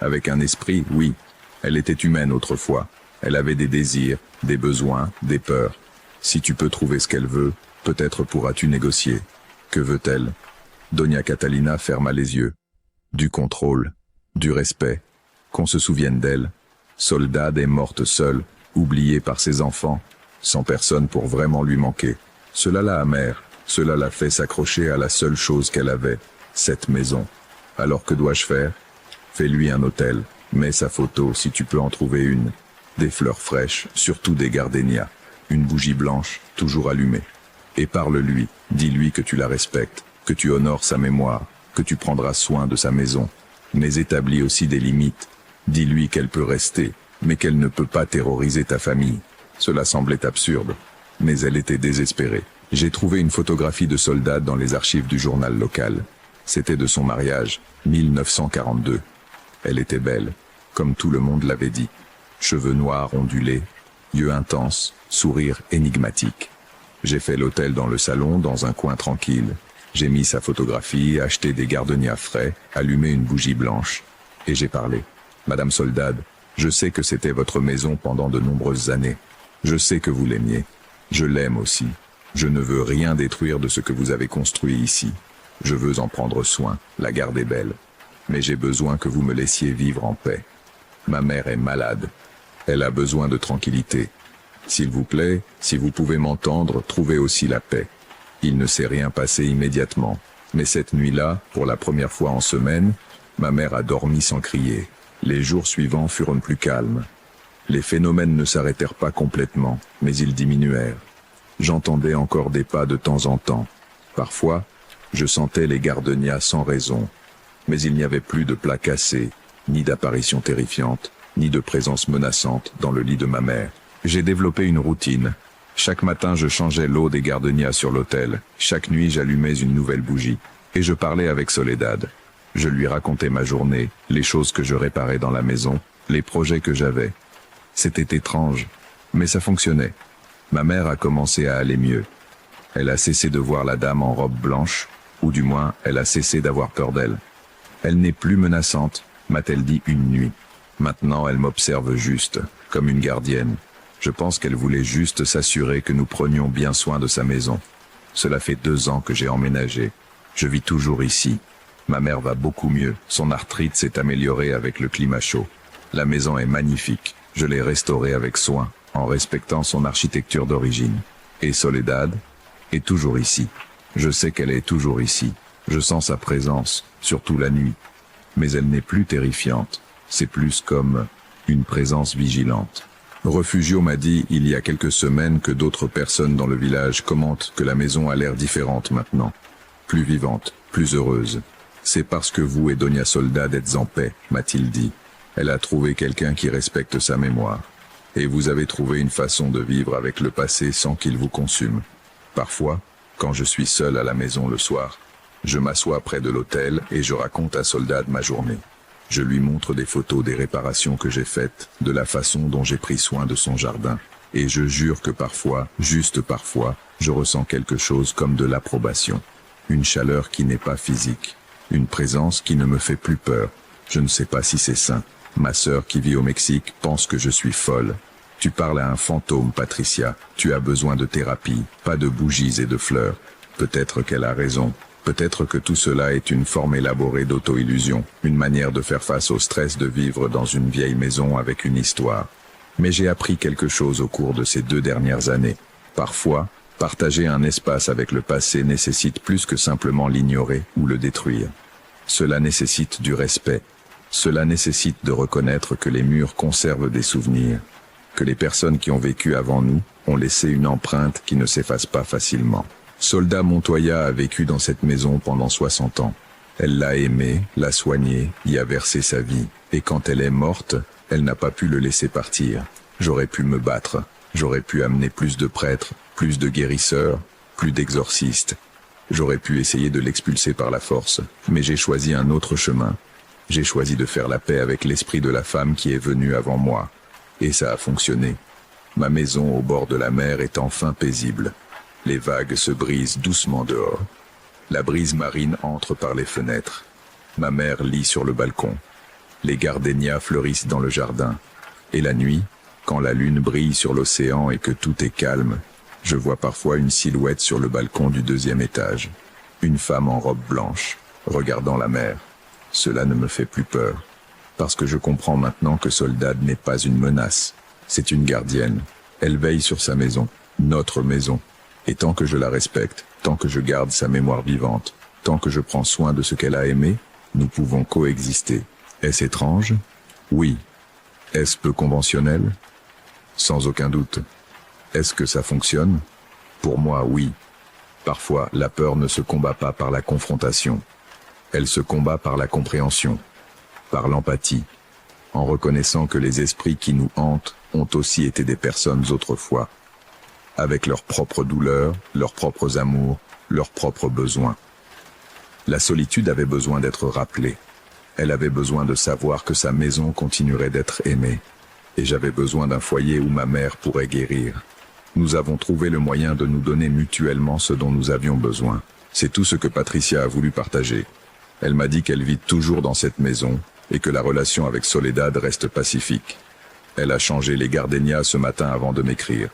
Avec un esprit, oui. Elle était humaine autrefois. Elle avait des désirs, des besoins, des peurs. Si tu peux trouver ce qu'elle veut, peut-être pourras-tu négocier. Que veut-elle? Doña Catalina ferma les yeux. Du contrôle, du respect. Qu'on se souvienne d'elle. Soledad est morte seule, oubliée par ses enfants, sans personne pour vraiment lui manquer. Cela l'a amère, cela l'a fait s'accrocher à la seule chose qu'elle avait, cette maison. Alors que dois-je faire? Fais-lui un hôtel, mets sa photo si tu peux en trouver une. Des fleurs fraîches, surtout des gardénias. Une bougie blanche, toujours allumée. Et parle-lui, dis-lui que tu la respectes, que tu honores sa mémoire, que tu prendras soin de sa maison. Mais établis aussi des limites. Dis-lui qu'elle peut rester, mais qu'elle ne peut pas terroriser ta famille. Cela semblait absurde, mais elle était désespérée. J'ai trouvé une photographie de Soledad dans les archives du journal local. C'était de son mariage, 1942. Elle était belle, comme tout le monde l'avait dit. Cheveux noirs ondulés, yeux intenses, sourire énigmatique. J'ai fait l'hôtel dans le salon, dans un coin tranquille. J'ai mis sa photographie, acheté des gardenias frais, allumé une bougie blanche. Et j'ai parlé. Madame Soledad, je sais que c'était votre maison pendant de nombreuses années. Je sais que vous l'aimiez. Je l'aime aussi. Je ne veux rien détruire de ce que vous avez construit ici. Je veux en prendre soin, la garder belle. Mais j'ai besoin que vous me laissiez vivre en paix. Ma mère est malade. Elle a besoin de tranquillité. S'il vous plaît, si vous pouvez m'entendre, trouvez aussi la paix. Il ne s'est rien passé immédiatement. Mais cette nuit-là, pour la première fois en semaine, ma mère a dormi sans crier. Les jours suivants furent plus calmes. Les phénomènes ne s'arrêtèrent pas complètement, mais ils diminuèrent. J'entendais encore des pas de temps en temps. Parfois, je sentais les gardenias sans raison. Mais il n'y avait plus de plats cassés, ni d'apparitions terrifiantes, ni de présence menaçante dans le lit de ma mère. J'ai développé une routine. Chaque matin, je changeais l'eau des gardenias sur l'autel. Chaque nuit, j'allumais une nouvelle bougie. Et je parlais avec Soledad. Je lui racontais ma journée, les choses que je réparais dans la maison, les projets que j'avais. C'était étrange, mais ça fonctionnait. Ma mère a commencé à aller mieux. Elle a cessé de voir la dame en robe blanche, ou du moins, elle a cessé d'avoir peur d'elle. Elle n'est plus menaçante, m'a-t-elle dit une nuit. Maintenant, elle m'observe juste, comme une gardienne. Je pense qu'elle voulait juste s'assurer que nous prenions bien soin de sa maison. Cela fait 2 ans que j'ai emménagé. Je vis toujours ici. Ma mère va beaucoup mieux. Son arthrite s'est améliorée avec le climat chaud. La maison est magnifique. Je l'ai restaurée avec soin, en respectant son architecture d'origine. Et Soledad? est toujours ici. Je sais qu'elle est toujours ici. Je sens sa présence, surtout la nuit. Mais elle n'est plus terrifiante. C'est plus comme une présence vigilante. Refugio m'a dit il y a quelques semaines que d'autres personnes dans le village commentent que la maison a l'air différente maintenant. Plus vivante, plus heureuse. C'est parce que vous et Doña Soledad êtes en paix, m'a-t-il dit. Elle a trouvé quelqu'un qui respecte sa mémoire. Et vous avez trouvé une façon de vivre avec le passé sans qu'il vous consume. Parfois, quand je suis seul à la maison le soir, je m'assois près de l'autel et je raconte à Soledad ma journée. Je lui montre des photos des réparations que j'ai faites, de la façon dont j'ai pris soin de son jardin. Et je jure que parfois, juste parfois, je ressens quelque chose comme de l'approbation. Une chaleur qui n'est pas physique. Une présence qui ne me fait plus peur. Je ne sais pas si c'est sain. Ma sœur qui vit au Mexique pense que je suis folle. Tu parles à un fantôme, Patricia. Tu as besoin de thérapie, pas de bougies et de fleurs. Peut-être qu'elle a raison. Peut-être que tout cela est une forme élaborée d'auto-illusion, une manière de faire face au stress de vivre dans une vieille maison avec une histoire. Mais j'ai appris quelque chose au cours de ces 2 dernières années. Parfois, partager un espace avec le passé nécessite plus que simplement l'ignorer ou le détruire. Cela nécessite du respect. Cela nécessite de reconnaître que les murs conservent des souvenirs, que les personnes qui ont vécu avant nous ont laissé une empreinte qui ne s'efface pas facilement. Soledad Montoya a vécu dans cette maison pendant 60 ans. Elle l'a aimée, l'a soignée, y a versé sa vie. Et quand elle est morte, elle n'a pas pu le laisser partir. J'aurais pu me battre. J'aurais pu amener plus de prêtres, plus de guérisseurs, plus d'exorcistes. J'aurais pu essayer de l'expulser par la force. Mais j'ai choisi un autre chemin. J'ai choisi de faire la paix avec l'esprit de la femme qui est venue avant moi. Et ça a fonctionné. Ma maison au bord de la mer est enfin paisible. Les vagues se brisent doucement dehors. La brise marine entre par les fenêtres. Ma mère lit sur le balcon. Les gardénias fleurissent dans le jardin. Et la nuit, quand la lune brille sur l'océan et que tout est calme, je vois parfois une silhouette sur le balcon du 2e étage. Une femme en robe blanche, regardant la mer. Cela ne me fait plus peur. Parce que je comprends maintenant que Soledad n'est pas une menace. C'est une gardienne. Elle veille sur sa maison, notre maison. Et tant que je la respecte, tant que je garde sa mémoire vivante, tant que je prends soin de ce qu'elle a aimé, nous pouvons coexister. Est-ce étrange? Oui. Est-ce peu conventionnel? Sans aucun doute. Est-ce que ça fonctionne? Pour moi, oui. Parfois, la peur ne se combat pas par la confrontation. Elle se combat par la compréhension, par l'empathie, en reconnaissant que les esprits qui nous hantent ont aussi été des personnes autrefois, avec leurs propres douleurs, leurs propres amours, leurs propres besoins. La solitude avait besoin d'être rappelée. Elle avait besoin de savoir que sa maison continuerait d'être aimée. Et j'avais besoin d'un foyer où ma mère pourrait guérir. Nous avons trouvé le moyen de nous donner mutuellement ce dont nous avions besoin. C'est tout ce que Patricia a voulu partager. Elle m'a dit qu'elle vit toujours dans cette maison et que la relation avec Soledad reste pacifique. Elle a changé les gardénias ce matin avant de m'écrire.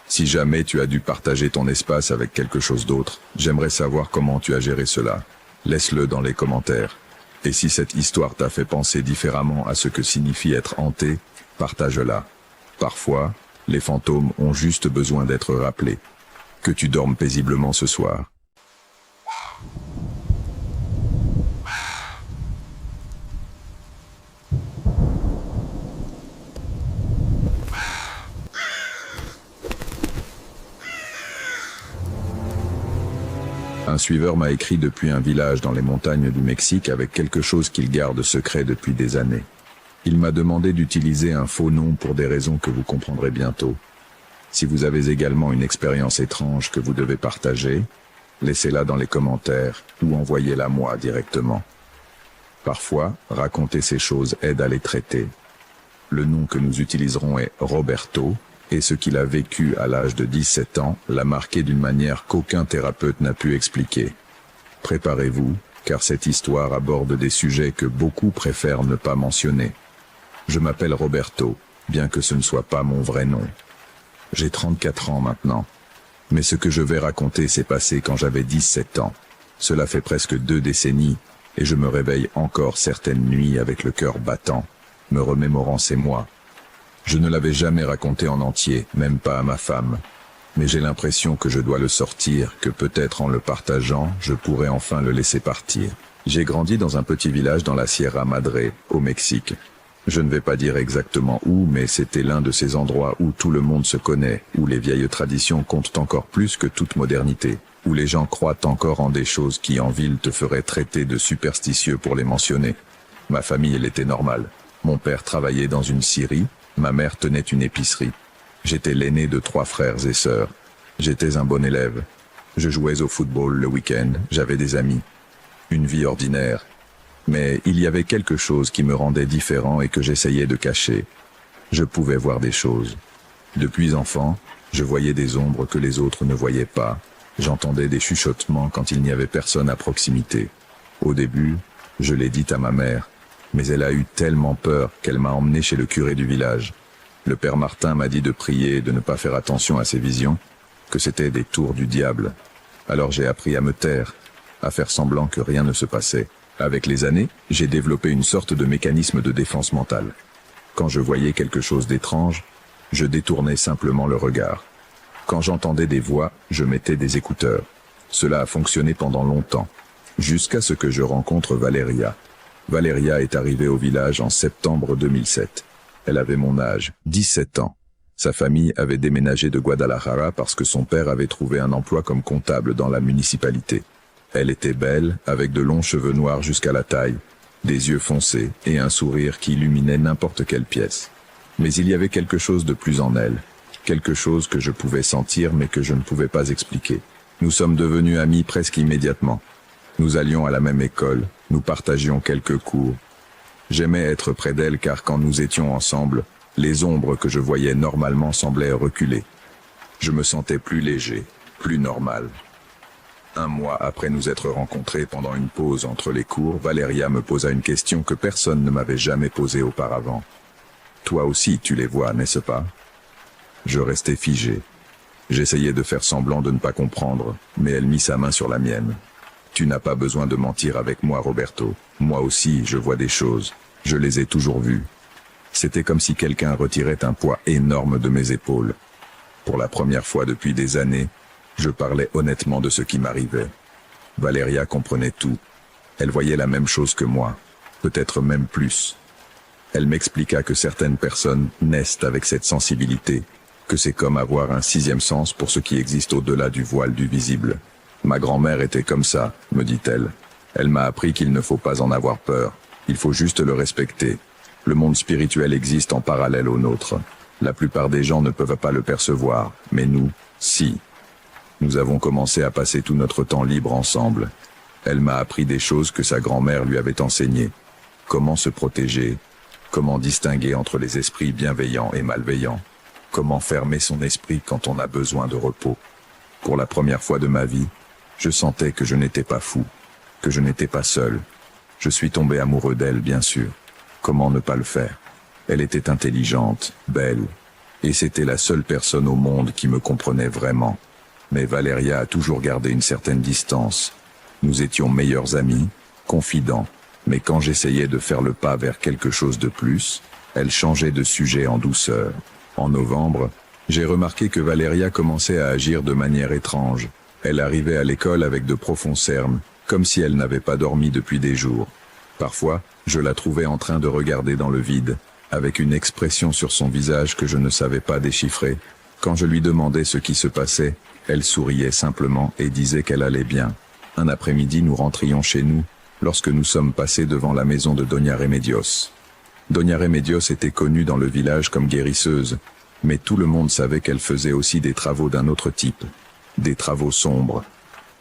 Si jamais tu as dû partager ton espace avec quelque chose d'autre, j'aimerais savoir comment tu as géré cela. Laisse-le dans les commentaires. Et si cette histoire t'a fait penser différemment à ce que signifie être hanté, partage-la. Parfois, les fantômes ont juste besoin d'être rappelés. Que tu dormes paisiblement ce soir. Un suiveur m'a écrit depuis un village dans les montagnes du Mexique avec quelque chose qu'il garde secret depuis des années. Il m'a demandé d'utiliser un faux nom pour des raisons que vous comprendrez bientôt. Si vous avez également une expérience étrange que vous devez partager, laissez-la dans les commentaires ou envoyez-la moi directement. Parfois, raconter ces choses aide à les traiter. Le nom que nous utiliserons est Roberto, et ce qu'il a vécu à l'âge de 17 ans l'a marqué d'une manière qu'aucun thérapeute n'a pu expliquer. Préparez-vous, car cette histoire aborde des sujets que beaucoup préfèrent ne pas mentionner. Je m'appelle Roberto, bien que ce ne soit pas mon vrai nom. J'ai 34 ans maintenant, mais ce que je vais raconter s'est passé quand j'avais 17 ans. Cela fait presque 2 décennies, et je me réveille encore certaines nuits avec le cœur battant, me remémorant ces mois. Je ne l'avais jamais raconté en entier, même pas à ma femme. mais j'ai l'impression que je dois le sortir, que peut-être en le partageant, je pourrais enfin le laisser partir. J'ai grandi dans un petit village dans la Sierra Madre, au Mexique. Je ne vais pas dire exactement où, mais c'était l'un de ces endroits où tout le monde se connaît, où les vieilles traditions comptent encore plus que toute modernité, où les gens croient encore en des choses qui en ville te feraient traiter de superstitieux pour les mentionner. Ma famille, elle était normale. Mon père travaillait dans une scierie, ma mère tenait une épicerie. J'étais l'aîné de 3 frères et sœurs. J'étais un bon élève. Je jouais au football le week-end, j'avais des amis. Une vie ordinaire. Mais il y avait quelque chose qui me rendait différent et que j'essayais de cacher. Je pouvais voir des choses. Depuis enfant, je voyais des ombres que les autres ne voyaient pas. J'entendais des chuchotements quand il n'y avait personne à proximité. Au début, je l'ai dit à ma mère, mais elle a eu tellement peur qu'elle m'a emmené chez le curé du village. Le père Martin m'a dit de prier et de ne pas faire attention à ces visions, que c'était des tours du diable. Alors j'ai appris à me taire, à faire semblant que rien ne se passait. Avec les années, j'ai développé une sorte de mécanisme de défense mentale. Quand je voyais quelque chose d'étrange, je détournais simplement le regard. Quand j'entendais des voix, je mettais des écouteurs. Cela a fonctionné pendant longtemps, jusqu'à ce que je rencontre Valeria. Valeria est arrivée au village en septembre 2007. Elle avait mon âge, 17 ans. Sa famille avait déménagé de Guadalajara parce que son père avait trouvé un emploi comme comptable dans la municipalité. Elle était belle, avec de longs cheveux noirs jusqu'à la taille, des yeux foncés et un sourire qui illuminait n'importe quelle pièce. Mais il y avait quelque chose de plus en elle, quelque chose que je pouvais sentir mais que je ne pouvais pas expliquer. Nous sommes devenus amis presque immédiatement. Nous allions à la même école, nous partagions quelques cours. J'aimais être près d'elle car quand nous étions ensemble, les ombres que je voyais normalement semblaient reculer. Je me sentais plus léger, plus normal. Un mois après nous être rencontrés pendant une pause entre les cours, Valeria me posa une question que personne ne m'avait jamais posée auparavant. « Toi aussi, tu les vois, n'est-ce pas ?» Je restais figé. J'essayais de faire semblant de ne pas comprendre, mais elle mit sa main sur la mienne. « Tu n'as pas besoin de mentir avec moi, Roberto. Moi aussi, je vois des choses. Je les ai toujours vues. » C'était comme si quelqu'un retirait un poids énorme de mes épaules. Pour la première fois depuis des années, je parlais honnêtement de ce qui m'arrivait. Valeria comprenait tout. Elle voyait la même chose que moi, peut-être même plus. Elle m'expliqua que certaines personnes naissent avec cette sensibilité, que c'est comme avoir un 6e sens pour ce qui existe au-delà du voile du visible. Ma grand-mère était comme ça, me dit-elle. Elle m'a appris qu'il ne faut pas en avoir peur, il faut juste le respecter. Le monde spirituel existe en parallèle au nôtre. La plupart des gens ne peuvent pas le percevoir, mais nous, si. Nous avons commencé à passer tout notre temps libre ensemble. Elle m'a appris des choses que sa grand-mère lui avait enseignées. Comment se protéger, comment distinguer entre les esprits bienveillants et malveillants, comment fermer son esprit quand on a besoin de repos. Pour la première fois de ma vie, je sentais que je n'étais pas fou, que je n'étais pas seul. Je suis tombé amoureux d'elle, bien sûr. Comment ne pas le faire? Elle était intelligente, belle, et c'était la seule personne au monde qui me comprenait vraiment. Mais Valeria a toujours gardé une certaine distance. Nous étions meilleurs amis, confidents, mais quand j'essayais de faire le pas vers quelque chose de plus, elle changeait de sujet en douceur. En novembre, j'ai remarqué que Valeria commençait à agir de manière étrange. Elle arrivait à l'école avec de profonds cernes, comme si elle n'avait pas dormi depuis des jours. Parfois, je la trouvais en train de regarder dans le vide, avec une expression sur son visage que je ne savais pas déchiffrer. Quand je lui demandais ce qui se passait, elle souriait simplement et disait qu'elle allait bien. Un après-midi, nous rentrions chez nous, lorsque nous sommes passés devant la maison de Doña Remedios. Doña Remedios était connue dans le village comme guérisseuse, mais tout le monde savait qu'elle faisait aussi des travaux d'un autre type, des travaux sombres.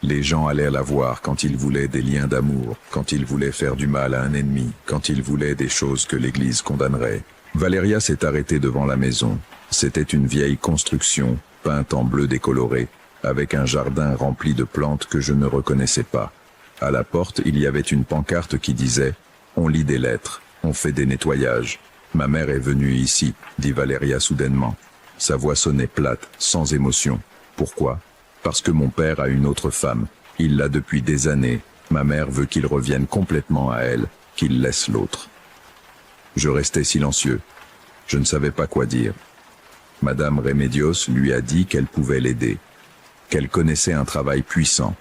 Les gens allaient la voir quand ils voulaient des liens d'amour, quand ils voulaient faire du mal à un ennemi, quand ils voulaient des choses que l'Église condamnerait. Valeria s'est arrêtée devant la maison. C'était une vieille construction, peinte en bleu décoloré, avec un jardin rempli de plantes que je ne reconnaissais pas. À la porte, il y avait une pancarte qui disait « On lit des lettres, on fait des nettoyages. Ma mère est venue ici, dit Valeria soudainement. Sa voix sonnait plate, sans émotion. Pourquoi ? Parce que mon père a une autre femme. Il l'a depuis des années. Ma mère veut qu'il revienne complètement à elle, qu'il laisse l'autre. » Je restais silencieux. Je ne savais pas quoi dire. Madame Remedios lui a dit qu'elle pouvait l'aider, qu'elle connaissait un travail puissant.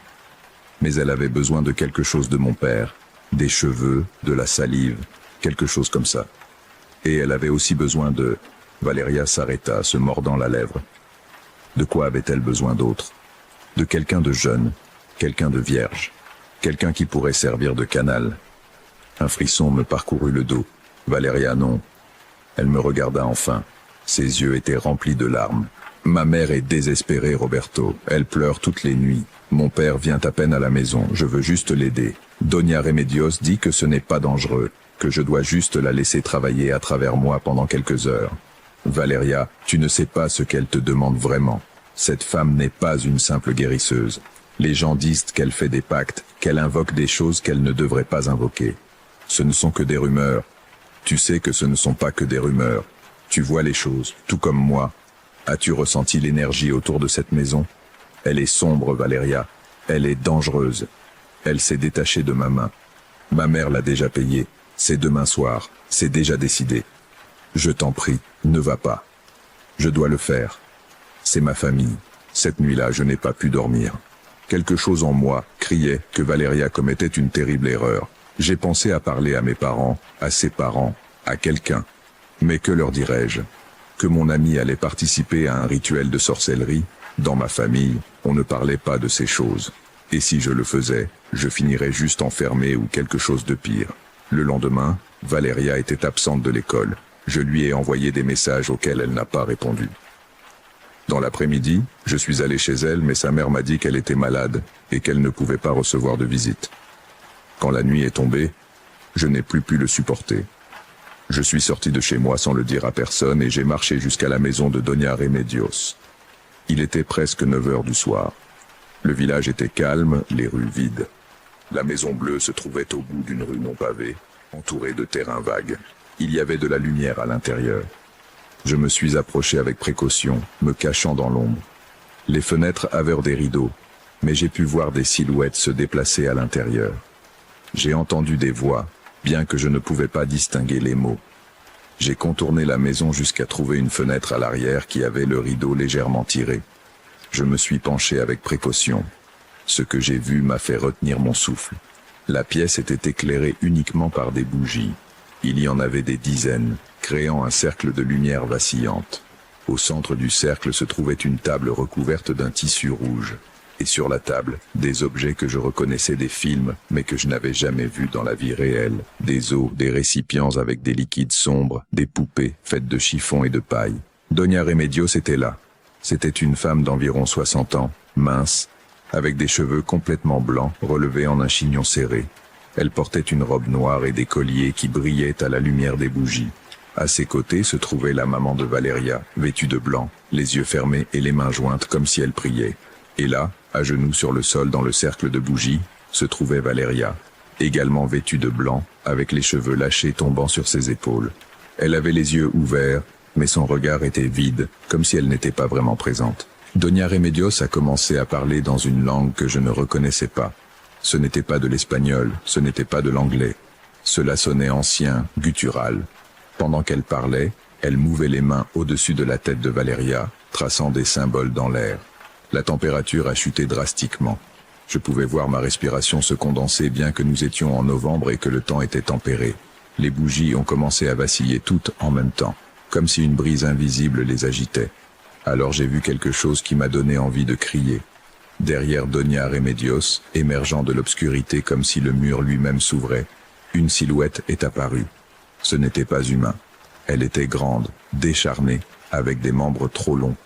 Mais elle avait besoin de quelque chose de mon père, des cheveux, de la salive, quelque chose comme ça. Et elle avait aussi besoin de... Valeria s'arrêta, se mordant la lèvre. De quoi avait-elle besoin d'autre? De quelqu'un de jeune, quelqu'un de vierge, quelqu'un qui pourrait servir de canal. Un frisson me parcourut le dos. Valeria, non. Elle me regarda enfin. Ses yeux étaient remplis de larmes. Ma mère est désespérée, Roberto. Elle pleure toutes les nuits. Mon père vient à peine à la maison. Je veux juste l'aider. Doña Remedios dit que ce n'est pas dangereux, que je dois juste la laisser travailler à travers moi pendant quelques heures. Valeria, tu ne sais pas ce qu'elle te demande vraiment. Cette femme n'est pas une simple guérisseuse. Les gens disent qu'elle fait des pactes, qu'elle invoque des choses qu'elle ne devrait pas invoquer. Ce ne sont que des rumeurs. Tu sais que ce ne sont pas que des rumeurs. Tu vois les choses, tout comme moi. As-tu ressenti l'énergie autour de cette maison? Elle est sombre, Valeria. Elle est dangereuse. Elle s'est détachée de ma main. Ma mère l'a déjà payée. C'est demain soir. C'est déjà décidé. Je t'en prie, ne va pas. Je dois le faire. C'est ma famille. Cette nuit-là, je n'ai pas pu dormir. Quelque chose en moi criait que Valeria commettait une terrible erreur. J'ai pensé à parler à mes parents, à ses parents, à quelqu'un. Mais que leur dirais-je? Que mon ami allait participer à un rituel de sorcellerie? Dans ma famille, on ne parlait pas de ces choses. Et si je le faisais, je finirais juste enfermé ou quelque chose de pire. Le lendemain, Valeria était absente de l'école. Je lui ai envoyé des messages auxquels elle n'a pas répondu. Dans l'après-midi, je suis allé chez elle, mais sa mère m'a dit qu'elle était malade et qu'elle ne pouvait pas recevoir de visite. Quand la nuit est tombée, je n'ai plus pu le supporter. Je suis sorti de chez moi sans le dire à personne et j'ai marché jusqu'à la maison de Doña Remedios. Il était presque 9 heures du soir. Le village était calme, les rues vides. La maison bleue se trouvait au bout d'une rue non pavée, entourée de terrains vagues. Il y avait de la lumière à l'intérieur. Je me suis approché avec précaution, me cachant dans l'ombre. Les fenêtres avaient des rideaux, mais j'ai pu voir des silhouettes se déplacer à l'intérieur. J'ai entendu des voix, bien que je ne pouvais pas distinguer les mots. J'ai contourné la maison jusqu'à trouver une fenêtre à l'arrière qui avait le rideau légèrement tiré. Je me suis penché avec précaution. Ce que j'ai vu m'a fait retenir mon souffle. La pièce était éclairée uniquement par des bougies. Il y en avait des dizaines, créant un cercle de lumière vacillante. Au centre du cercle se trouvait une table recouverte d'un tissu rouge. Et sur la table, des objets que je reconnaissais des films, mais que je n'avais jamais vus dans la vie réelle. Des os, des récipients avec des liquides sombres, des poupées faites de chiffon et de paille. Doña Remedios était là. C'était une femme d'environ 60 ans, mince, avec des cheveux complètement blancs, relevés en un chignon serré. Elle portait une robe noire et des colliers qui brillaient à la lumière des bougies. À ses côtés se trouvait la maman de Valeria, vêtue de blanc, les yeux fermés et les mains jointes comme si elle priait. Et là, à genoux sur le sol dans le cercle de bougies, se trouvait Valeria, également vêtue de blanc, avec les cheveux lâchés tombant sur ses épaules. Elle avait les yeux ouverts, mais son regard était vide, comme si elle n'était pas vraiment présente. Doña Remedios a commencé à parler dans une langue que je ne reconnaissais pas. Ce n'était pas de l'espagnol, ce n'était pas de l'anglais. Cela sonnait ancien, guttural. Pendant qu'elle parlait, elle mouvait les mains au-dessus de la tête de Valeria, traçant des symboles dans l'air. La température a chuté drastiquement. Je pouvais voir ma respiration se condenser bien que nous étions en novembre et que le temps était tempéré. Les bougies ont commencé à vaciller toutes en même temps, comme si une brise invisible les agitait. Alors j'ai vu quelque chose qui m'a donné envie de crier. Derrière Doña Remedios, émergeant de l'obscurité comme si le mur lui-même s'ouvrait, une silhouette est apparue. Ce n'était pas humain. Elle était grande, décharnée, avec des membres trop longs.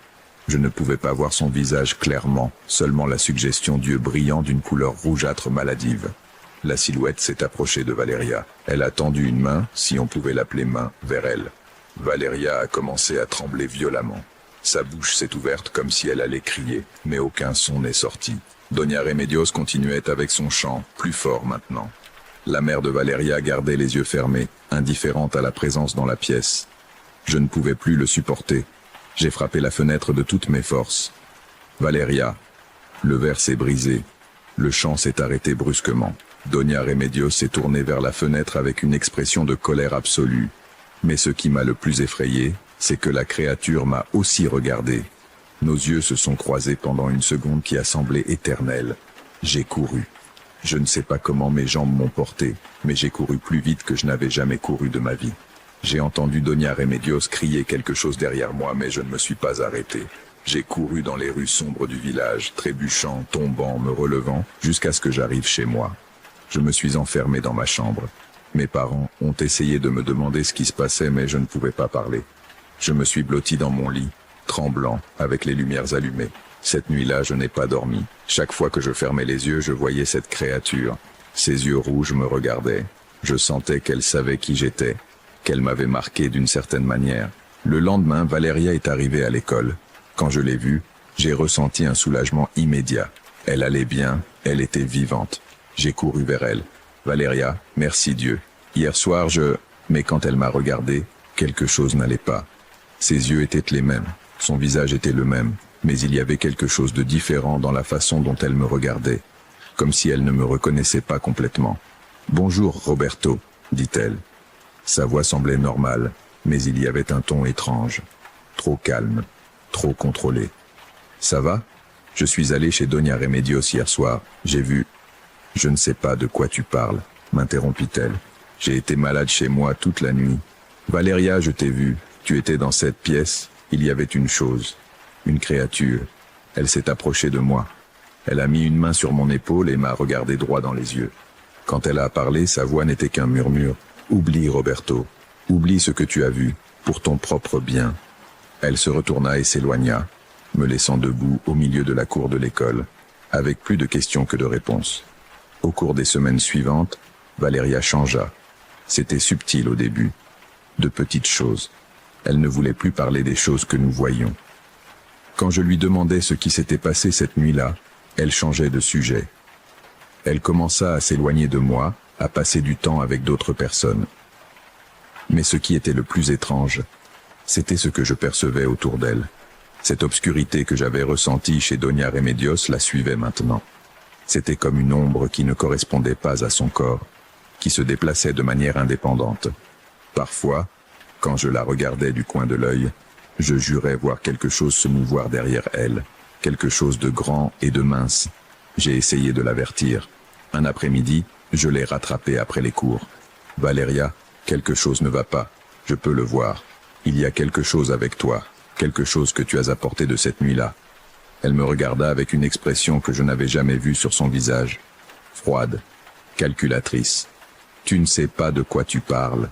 Je ne pouvais pas voir son visage clairement, seulement la suggestion d'yeux brillants d'une couleur rougeâtre maladive. La silhouette s'est approchée de Valeria. Elle a tendu une main, si on pouvait l'appeler main, vers elle. Valeria a commencé à trembler violemment. Sa bouche s'est ouverte comme si elle allait crier, mais aucun son n'est sorti. Doña Remedios continuait avec son chant, plus fort maintenant. La mère de Valeria gardait les yeux fermés, indifférente à la présence dans la pièce. Je ne pouvais plus le supporter. J'ai frappé la fenêtre de toutes mes forces. Valeria. Le verre s'est brisé. Le chant s'est arrêté brusquement. Doña Remedios s'est tournée vers la fenêtre avec une expression de colère absolue. Mais ce qui m'a le plus effrayé, c'est que la créature m'a aussi regardé. Nos yeux se sont croisés pendant une seconde qui a semblé éternelle. J'ai couru. Je ne sais pas comment mes jambes m'ont porté, mais j'ai couru plus vite que je n'avais jamais couru de ma vie. J'ai entendu Doña Remedios crier quelque chose derrière moi, mais je ne me suis pas arrêté. J'ai couru dans les rues sombres du village, trébuchant, tombant, me relevant, jusqu'à ce que j'arrive chez moi. Je me suis enfermé dans ma chambre. Mes parents ont essayé de me demander ce qui se passait, mais je ne pouvais pas parler. Je me suis blotti dans mon lit, tremblant, avec les lumières allumées. Cette nuit-là, je n'ai pas dormi. Chaque fois que je fermais les yeux, je voyais cette créature. Ses yeux rouges me regardaient. Je sentais qu'elle savait qui j'étais, qu'elle m'avait marqué d'une certaine manière. Le lendemain, Valeria est arrivée à l'école. Quand je l'ai vue, j'ai ressenti un soulagement immédiat. Elle allait bien, elle était vivante. J'ai couru vers elle. Valeria, merci Dieu. Hier soir, Mais quand elle m'a regardé, quelque chose n'allait pas. Ses yeux étaient les mêmes, son visage était le même, mais il y avait quelque chose de différent dans la façon dont elle me regardait, comme si elle ne me reconnaissait pas complètement. « Bonjour, Roberto », dit-elle. Sa voix semblait normale, mais il y avait un ton étrange, trop calme, trop contrôlé. « Ça va ? Je suis allé chez Doña Remedios hier soir, j'ai vu... »« Je ne sais pas de quoi tu parles », m'interrompit-elle. « J'ai été malade chez moi toute la nuit. Valeria, je t'ai vue, tu étais dans cette pièce, il y avait une chose, une créature. Elle s'est approchée de moi. Elle a mis une main sur mon épaule et m'a regardé droit dans les yeux. Quand elle a parlé, sa voix n'était qu'un murmure. « Oublie, Roberto, oublie ce que tu as vu, pour ton propre bien. » Elle se retourna et s'éloigna, me laissant debout au milieu de la cour de l'école, avec plus de questions que de réponses. Au cours des semaines suivantes, Valeria changea. C'était subtil au début. De petites choses. Elle ne voulait plus parler des choses que nous voyions. Quand je lui demandais ce qui s'était passé cette nuit-là, elle changeait de sujet. Elle commença à s'éloigner de moi, à passer du temps avec d'autres personnes. Mais ce qui était le plus étrange, c'était ce que je percevais autour d'elle. Cette obscurité que j'avais ressentie chez Doña Remedios la suivait maintenant. C'était comme une ombre qui ne correspondait pas à son corps, qui se déplaçait de manière indépendante. Parfois, quand je la regardais du coin de l'œil, je jurais voir quelque chose se mouvoir derrière elle, quelque chose de grand et de mince. J'ai essayé de l'avertir. Un après-midi, je l'ai rattrapée après les cours. « Valeria, quelque chose ne va pas, je peux le voir. Il y a quelque chose avec toi, quelque chose que tu as apporté de cette nuit-là. » Elle me regarda avec une expression que je n'avais jamais vue sur son visage. Froide, calculatrice. « Tu ne sais pas de quoi tu parles. »«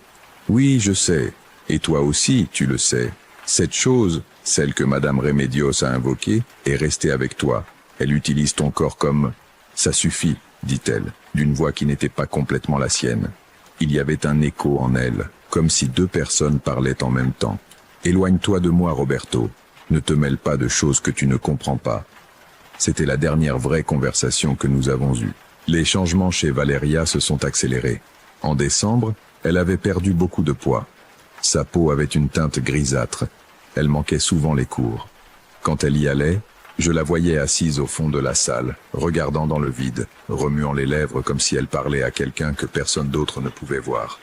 Oui, je sais. Et toi aussi, tu le sais. Cette chose, celle que Madame Remedios a invoquée, est restée avec toi. Elle utilise ton corps comme... »« Ça suffit, » dit-elle, d'une voix qui n'était pas complètement la sienne. Il y avait un écho en elle, comme si deux personnes parlaient en même temps. « Éloigne-toi de moi, Roberto. Ne te mêle pas de choses que tu ne comprends pas. » C'était la dernière vraie conversation que nous avons eue. Les changements chez Valeria se sont accélérés. En décembre, elle avait perdu beaucoup de poids. Sa peau avait une teinte grisâtre. Elle manquait souvent les cours. Quand elle y allait, je la voyais assise au fond de la salle, regardant dans le vide, remuant les lèvres comme si elle parlait à quelqu'un que personne d'autre ne pouvait voir.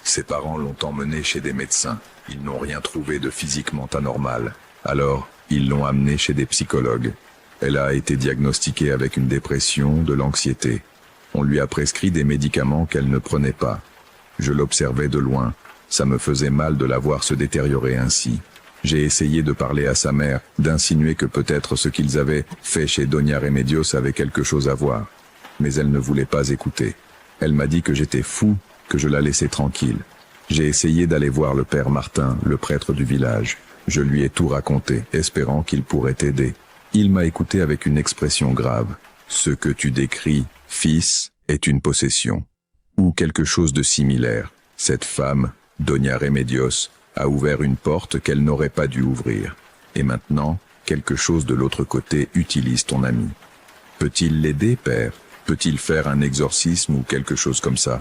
Ses parents l'ont emmenée chez des médecins. Ils n'ont rien trouvé de physiquement anormal. Alors, ils l'ont amenée chez des psychologues. Elle a été diagnostiquée avec une dépression, de l'anxiété. On lui a prescrit des médicaments qu'elle ne prenait pas. Je l'observais de loin. Ça me faisait mal de la voir se détériorer ainsi. J'ai essayé de parler à sa mère, d'insinuer que peut-être ce qu'ils avaient fait chez Doña Remedios avait quelque chose à voir. Mais elle ne voulait pas écouter. Elle m'a dit que j'étais fou, que je la laissais tranquille. J'ai essayé d'aller voir le père Martin, le prêtre du village. Je lui ai tout raconté, espérant qu'il pourrait aider. Il m'a écouté avec une expression grave. « Ce que tu décris, fils, est une possession. » Ou quelque chose de similaire. Cette femme, Doña Remedios, a ouvert une porte qu'elle n'aurait pas dû ouvrir. Et maintenant, quelque chose de l'autre côté utilise ton ami. Peut-il l'aider, père? Peut-il faire un exorcisme ou quelque chose comme ça?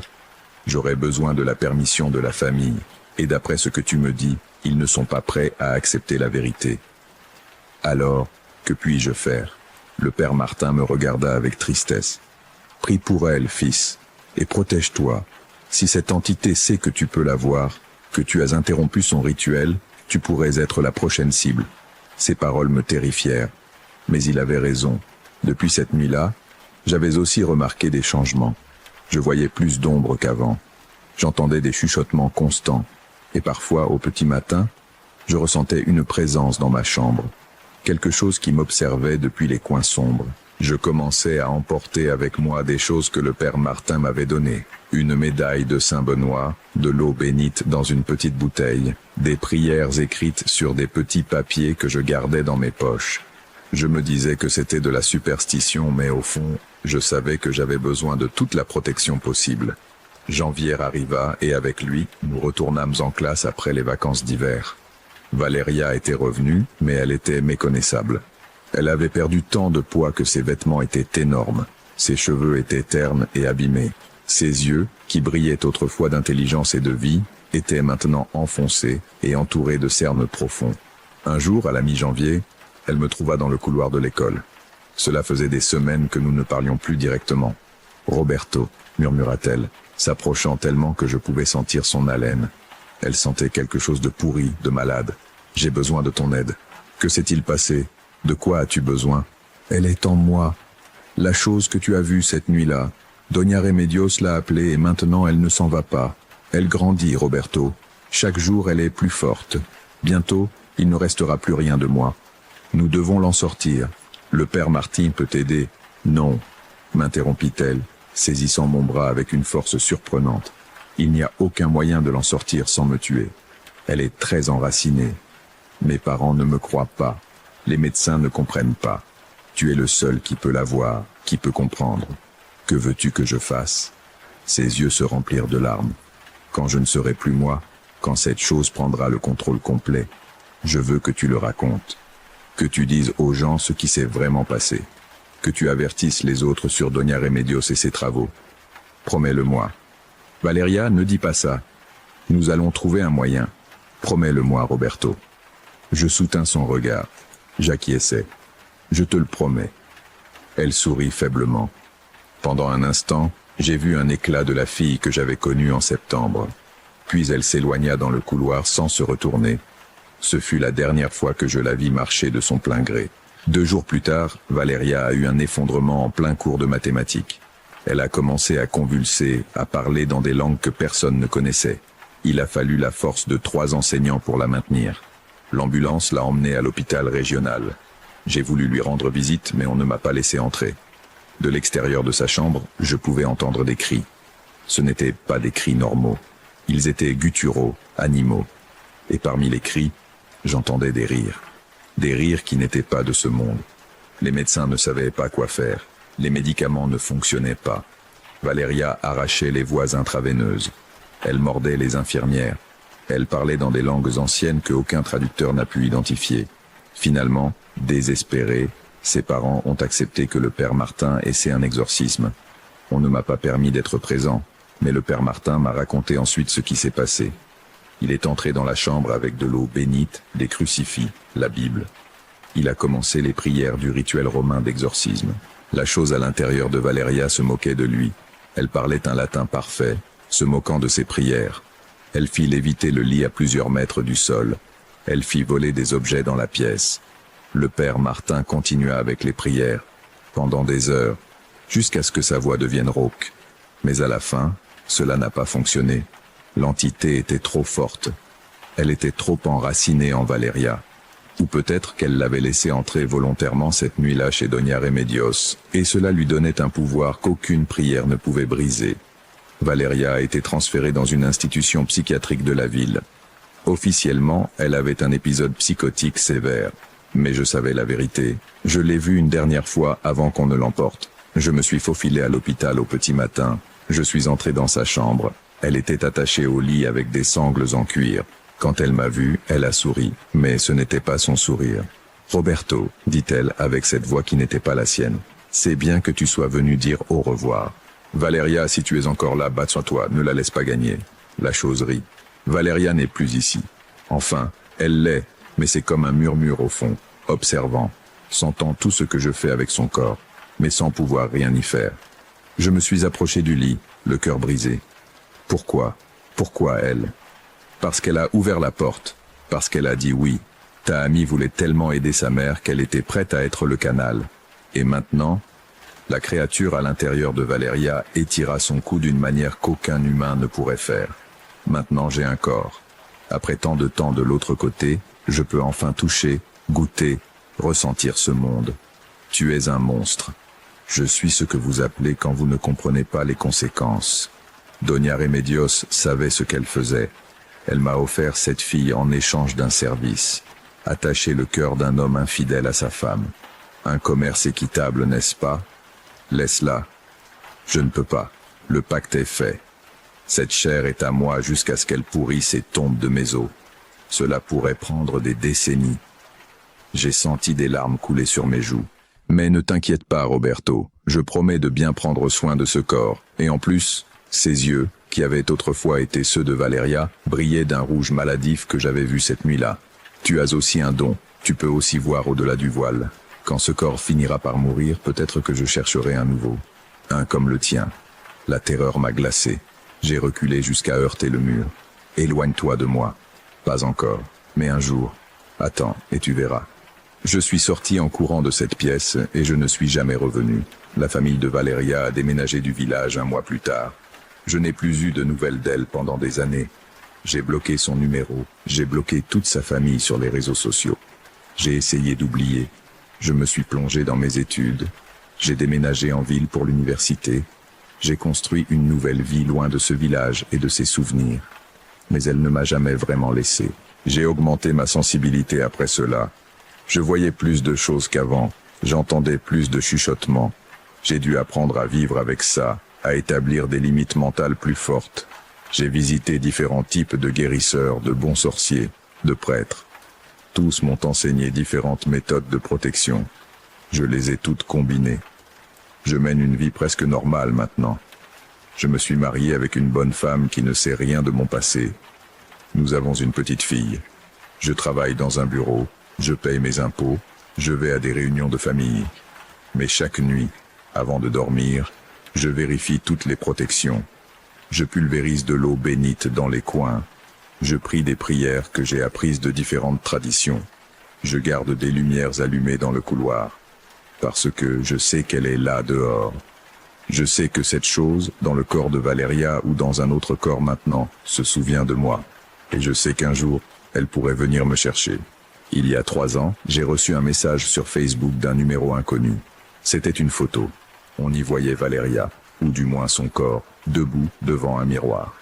J'aurais besoin de la permission de la famille. Et d'après ce que tu me dis, ils ne sont pas prêts à accepter la vérité. Alors, que puis-je faire? Le père Martin me regarda avec tristesse. Prie pour elle, fils, et protège-toi. Si cette entité sait que tu peux la voir, que tu as interrompu son rituel, Tu pourrais être la prochaine cible. » Ces paroles me terrifièrent. Mais il avait raison. Depuis cette nuit-là, j'avais aussi remarqué des changements. Je voyais plus d'ombre qu'avant. J'entendais des chuchotements constants. Et parfois, au petit matin, je ressentais une présence dans ma chambre. Quelque chose qui m'observait depuis les coins sombres. Je commençais à emporter avec moi des choses que le père Martin m'avait données. Une médaille de Saint-Benoît, de l'eau bénite dans une petite bouteille, des prières écrites sur des petits papiers que je gardais dans mes poches. Je me disais que c'était de la superstition, mais au fond, je savais que j'avais besoin de toute la protection possible. Janvier arriva et avec lui, nous retournâmes en classe après les vacances d'hiver. Valéria était revenue, mais elle était méconnaissable. Elle avait perdu tant de poids que ses vêtements étaient énormes. Ses cheveux étaient ternes et abîmés. Ses yeux, qui brillaient autrefois d'intelligence et de vie, étaient maintenant enfoncés et entourés de cernes profonds. Un jour, à la mi-janvier, elle me trouva dans le couloir de l'école. Cela faisait des semaines que nous ne parlions plus directement. « Roberto », murmura-t-elle, s'approchant tellement que je pouvais sentir son haleine. Elle sentait quelque chose de pourri, de malade. « J'ai besoin de ton aide. Que s'est-il passé? De quoi as-tu besoin? »« Elle est en moi. La chose que tu as vue cette nuit-là. Doña Remedios l'a appelée et maintenant elle ne s'en va pas. Elle grandit, Roberto. Chaque jour elle est plus forte. Bientôt, il ne restera plus rien de moi. Nous devons l'en sortir. Le père Martin peut t'aider. »« Non, » m'interrompit-elle, saisissant mon bras avec une force surprenante. « Il n'y a aucun moyen de l'en sortir sans me tuer. Elle est très enracinée. Mes parents ne me croient pas. Les médecins ne comprennent pas. Tu es le seul qui peut la voir, qui peut comprendre. Que veux-tu que je fasse ?» Ses yeux se remplirent de larmes. « Quand je ne serai plus moi, quand cette chose prendra le contrôle complet, je veux que tu le racontes. Que tu dises aux gens ce qui s'est vraiment passé. Que tu avertisses les autres sur Doña Remedios et ses travaux. Promets-le-moi. »« Valéria, ne dis pas ça. Nous allons trouver un moyen. Promets-le-moi, Roberto. » Je soutins son regard. J'acquiesçai. « Je te le promets. » Elle sourit faiblement. Pendant un instant, j'ai vu un éclat de la fille que j'avais connue en septembre. Puis elle s'éloigna dans le couloir sans se retourner. Ce fut la dernière fois que je la vis marcher de son plein gré. 2 jours plus tard, Valéria a eu un effondrement en plein cours de mathématiques. Elle a commencé à convulser, à parler dans des langues que personne ne connaissait. Il a fallu la force de 3 enseignants pour la maintenir. L'ambulance l'a emmenée à l'hôpital régional. J'ai voulu lui rendre visite, mais on ne m'a pas laissé entrer. De l'extérieur de sa chambre, je pouvais entendre des cris. Ce n'étaient pas des cris normaux. Ils étaient gutturaux, animaux. Et parmi les cris, j'entendais des rires. Des rires qui n'étaient pas de ce monde. Les médecins ne savaient pas quoi faire. Les médicaments ne fonctionnaient pas. Valéria arrachait les voies intraveineuses. Elle mordait les infirmières. Elle parlait dans des langues anciennes que aucun traducteur n'a pu identifier. Finalement, désespérés, ses parents ont accepté que le père Martin essaie un exorcisme. On ne m'a pas permis d'être présent, mais le père Martin m'a raconté ensuite ce qui s'est passé. Il est entré dans la chambre avec de l'eau bénite, des crucifix, la Bible. Il a commencé les prières du rituel romain d'exorcisme. La chose à l'intérieur de Valéria se moquait de lui. Elle parlait un latin parfait, se moquant de ses prières. Elle fit léviter le lit à plusieurs mètres du sol. Elle fit voler des objets dans la pièce. Le père Martin continua avec les prières, pendant des heures, jusqu'à ce que sa voix devienne rauque. Mais à la fin, cela n'a pas fonctionné. L'entité était trop forte. Elle était trop enracinée en Valéria. Ou peut-être qu'elle l'avait laissé entrer volontairement cette nuit-là chez Doña Remedios, et cela lui donnait un pouvoir qu'aucune prière ne pouvait briser. Valéria a été transférée dans une institution psychiatrique de la ville. Officiellement, elle avait un épisode psychotique sévère. Mais je savais la vérité. Je l'ai vue une dernière fois avant qu'on ne l'emporte. Je me suis faufilé à l'hôpital au petit matin. Je suis entré dans sa chambre. Elle était attachée au lit avec des sangles en cuir. Quand elle m'a vu, elle a souri, mais ce n'était pas son sourire. « Roberto », dit-elle avec cette voix qui n'était pas la sienne, « c'est bien que tu sois venu dire au revoir. Valéria, si tu es encore là, bats-toi, ne la laisse pas gagner. » La chose rit. Valéria n'est plus ici. Enfin, elle l'est, mais c'est comme un murmure au fond, observant, sentant tout ce que je fais avec son corps, mais sans pouvoir rien y faire. Je me suis approché du lit, le cœur brisé. Pourquoi? Pourquoi elle? Parce qu'elle a ouvert la porte. Parce qu'elle a dit oui. Ta amie voulait tellement aider sa mère qu'elle était prête à être le canal. Et maintenant, la créature à l'intérieur de Valeria étira son cou d'une manière qu'aucun humain ne pourrait faire. Maintenant j'ai un corps. Après tant de temps de l'autre côté, je peux enfin toucher, goûter, ressentir ce monde. Tu es un monstre. Je suis ce que vous appelez quand vous ne comprenez pas les conséquences. Doña Remedios savait ce qu'elle faisait. Elle m'a offert cette fille en échange d'un service. Attacher le cœur d'un homme infidèle à sa femme. Un commerce équitable, n'est-ce pas? Laisse-la. Je ne peux pas. Le pacte est fait. Cette chair est à moi jusqu'à ce qu'elle pourrisse et tombe de mes os. Cela pourrait prendre des décennies. J'ai senti des larmes couler sur mes joues. Mais ne t'inquiète pas, Roberto. Je promets de bien prendre soin de ce corps. Et en plus, ses yeux, qui avaient autrefois été ceux de Valeria, brillaient d'un rouge maladif que j'avais vu cette nuit-là. Tu as aussi un don. Tu peux aussi voir au-delà du voile. Quand ce corps finira par mourir, peut-être que je chercherai un nouveau. Un comme le tien. La terreur m'a glacé. J'ai reculé jusqu'à heurter le mur. Éloigne-toi de moi. Pas encore, mais un jour. Attends, et tu verras. Je suis sorti en courant de cette pièce et je ne suis jamais revenu. La famille de Valeria a déménagé du village un mois plus tard. Je n'ai plus eu de nouvelles d'elle pendant des années. J'ai bloqué son numéro, j'ai bloqué toute sa famille sur les réseaux sociaux. J'ai essayé d'oublier. Je me suis plongé dans mes études. J'ai déménagé en ville pour l'université. J'ai construit une nouvelle vie loin de ce village et de ses souvenirs. Mais elle ne m'a jamais vraiment laissé. J'ai augmenté ma sensibilité après cela. Je voyais plus de choses qu'avant. J'entendais plus de chuchotements. J'ai dû apprendre à vivre avec ça, à établir des limites mentales plus fortes. J'ai visité différents types de guérisseurs, de bons sorciers, de prêtres. Tous m'ont enseigné différentes méthodes de protection. Je les ai toutes combinées. Je mène une vie presque normale maintenant. Je me suis marié avec une bonne femme qui ne sait rien de mon passé. Nous avons une petite fille. Je travaille dans un bureau, je paye mes impôts, je vais à des réunions de famille. Mais chaque nuit, avant de dormir, je vérifie toutes les protections. Je pulvérise de l'eau bénite dans les coins. Je prie des prières que j'ai apprises de différentes traditions. Je garde des lumières allumées dans le couloir. Parce que je sais qu'elle est là dehors. Je sais que cette chose, dans le corps de Valeria ou dans un autre corps maintenant, se souvient de moi. Et je sais qu'un jour, elle pourrait venir me chercher. Il y a 3 ans, j'ai reçu un message sur Facebook d'un numéro inconnu. C'était une photo. On y voyait Valeria, ou du moins son corps, debout devant un miroir.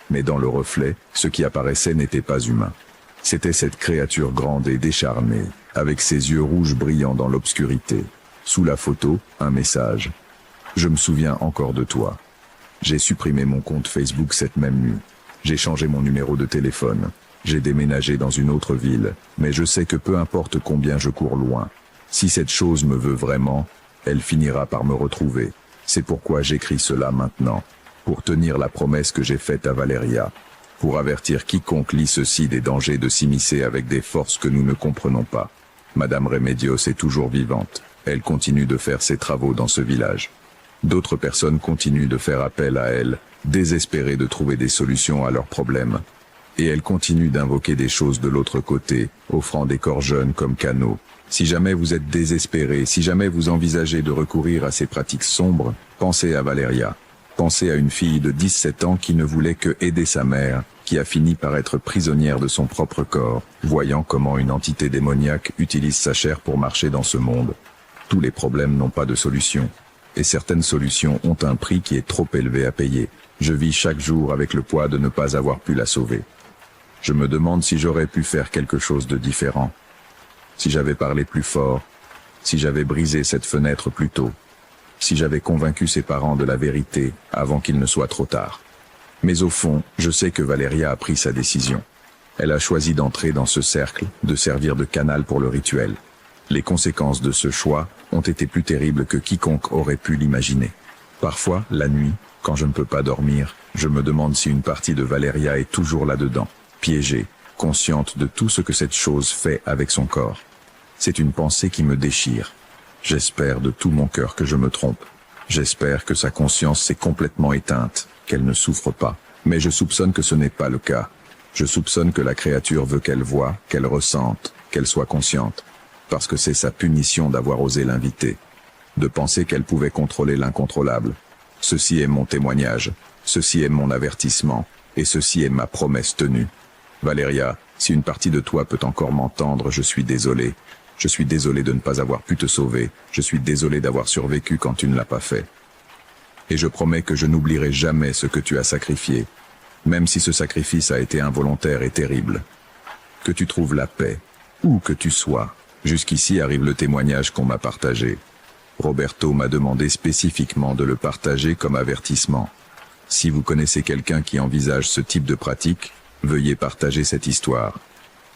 Mais dans le reflet, ce qui apparaissait n'était pas humain. C'était cette créature grande et décharnée, avec ses yeux rouges brillants dans l'obscurité. Sous la photo, un message. Je me souviens encore de toi. J'ai supprimé mon compte Facebook cette même nuit. J'ai changé mon numéro de téléphone. J'ai déménagé dans une autre ville, mais je sais que peu importe combien je cours loin, si cette chose me veut vraiment, elle finira par me retrouver. C'est pourquoi j'écris cela maintenant, pour tenir la promesse que j'ai faite à Valeria, pour avertir quiconque lit ceci des dangers de s'immiscer avec des forces que nous ne comprenons pas. Madame Remedios est toujours vivante. Elle continue de faire ses travaux dans ce village. D'autres personnes continuent de faire appel à elle, désespérées de trouver des solutions à leurs problèmes. Et elle continue d'invoquer des choses de l'autre côté, offrant des corps jeunes comme canaux. Si jamais vous êtes désespéré, si jamais vous envisagez de recourir à ces pratiques sombres, pensez à Valeria. Pensez à une fille de 17 ans qui ne voulait que aider sa mère, qui a fini par être prisonnière de son propre corps, voyant comment une entité démoniaque utilise sa chair pour marcher dans ce monde. Tous les problèmes n'ont pas de solution. Et certaines solutions ont un prix qui est trop élevé à payer. Je vis chaque jour avec le poids de ne pas avoir pu la sauver. Je me demande si j'aurais pu faire quelque chose de différent. Si j'avais parlé plus fort, si j'avais brisé cette fenêtre plus tôt, si j'avais convaincu ses parents de la vérité avant qu'il ne soit trop tard. Mais au fond, je sais que Valeria a pris sa décision. Elle a choisi d'entrer dans ce cercle, de servir de canal pour le rituel. Les conséquences de ce choix ont été plus terribles que quiconque aurait pu l'imaginer. Parfois, la nuit, quand je ne peux pas dormir, je me demande si une partie de Valeria est toujours là-dedans, piégée, consciente de tout ce que cette chose fait avec son corps. C'est une pensée qui me déchire. J'espère de tout mon cœur que je me trompe. J'espère que sa conscience s'est complètement éteinte, qu'elle ne souffre pas. Mais je soupçonne que ce n'est pas le cas. Je soupçonne que la créature veut qu'elle voie, qu'elle ressente, qu'elle soit consciente, parce que c'est sa punition d'avoir osé l'inviter, de penser qu'elle pouvait contrôler l'incontrôlable. Ceci est mon témoignage, ceci est mon avertissement, et ceci est ma promesse tenue. Valéria, si une partie de toi peut encore m'entendre, je suis désolé. Je suis désolé de ne pas avoir pu te sauver, je suis désolé d'avoir survécu quand tu ne l'as pas fait. Et je promets que je n'oublierai jamais ce que tu as sacrifié, même si ce sacrifice a été involontaire et terrible. Que tu trouves la paix, où que tu sois. Jusqu'ici arrive le témoignage qu'on m'a partagé. Roberto m'a demandé spécifiquement de le partager comme avertissement. Si vous connaissez quelqu'un qui envisage ce type de pratique, veuillez partager cette histoire.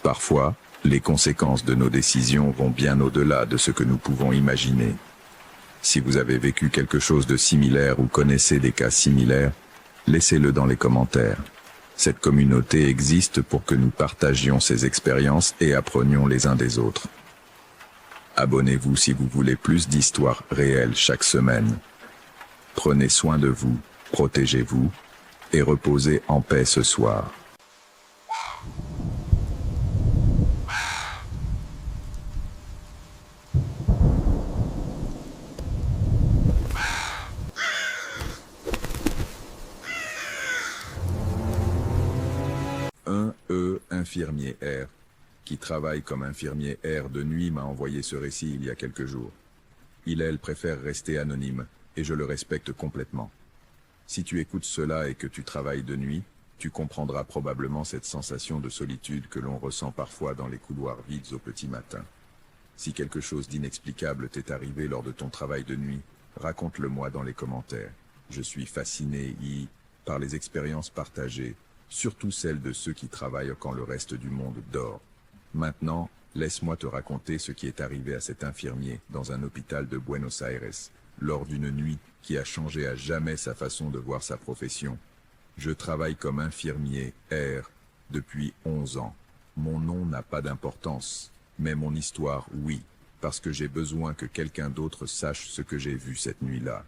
Parfois, les conséquences de nos décisions vont bien au-delà de ce que nous pouvons imaginer. Si vous avez vécu quelque chose de similaire ou connaissez des cas similaires, laissez-le dans les commentaires. Cette communauté existe pour que nous partagions ces expériences et apprenions les uns des autres. Abonnez-vous si vous voulez plus d'histoires réelles chaque semaine. Prenez soin de vous, protégez-vous et reposez en paix ce soir. Infirmier R, qui travaille comme infirmier R de nuit, m'a envoyé ce récit il y a quelques jours. Elle préfère rester anonyme, et je le respecte complètement. Si tu écoutes cela et que tu travailles de nuit, tu comprendras probablement cette sensation de solitude que l'on ressent parfois dans les couloirs vides au petit matin. Si quelque chose d'inexplicable t'est arrivé lors de ton travail de nuit, raconte-le-moi dans les commentaires. Je suis fasciné par les expériences partagées, surtout celles de ceux qui travaillent quand le reste du monde dort. Maintenant, laisse-moi te raconter ce qui est arrivé à cet infirmier dans un hôpital de Buenos Aires, lors d'une nuit qui a changé à jamais sa façon de voir sa profession. Je travaille comme infirmier R depuis 11 ans. Mon nom n'a pas d'importance, mais mon histoire, oui, parce que j'ai besoin que quelqu'un d'autre sache ce que j'ai vu cette nuit-là.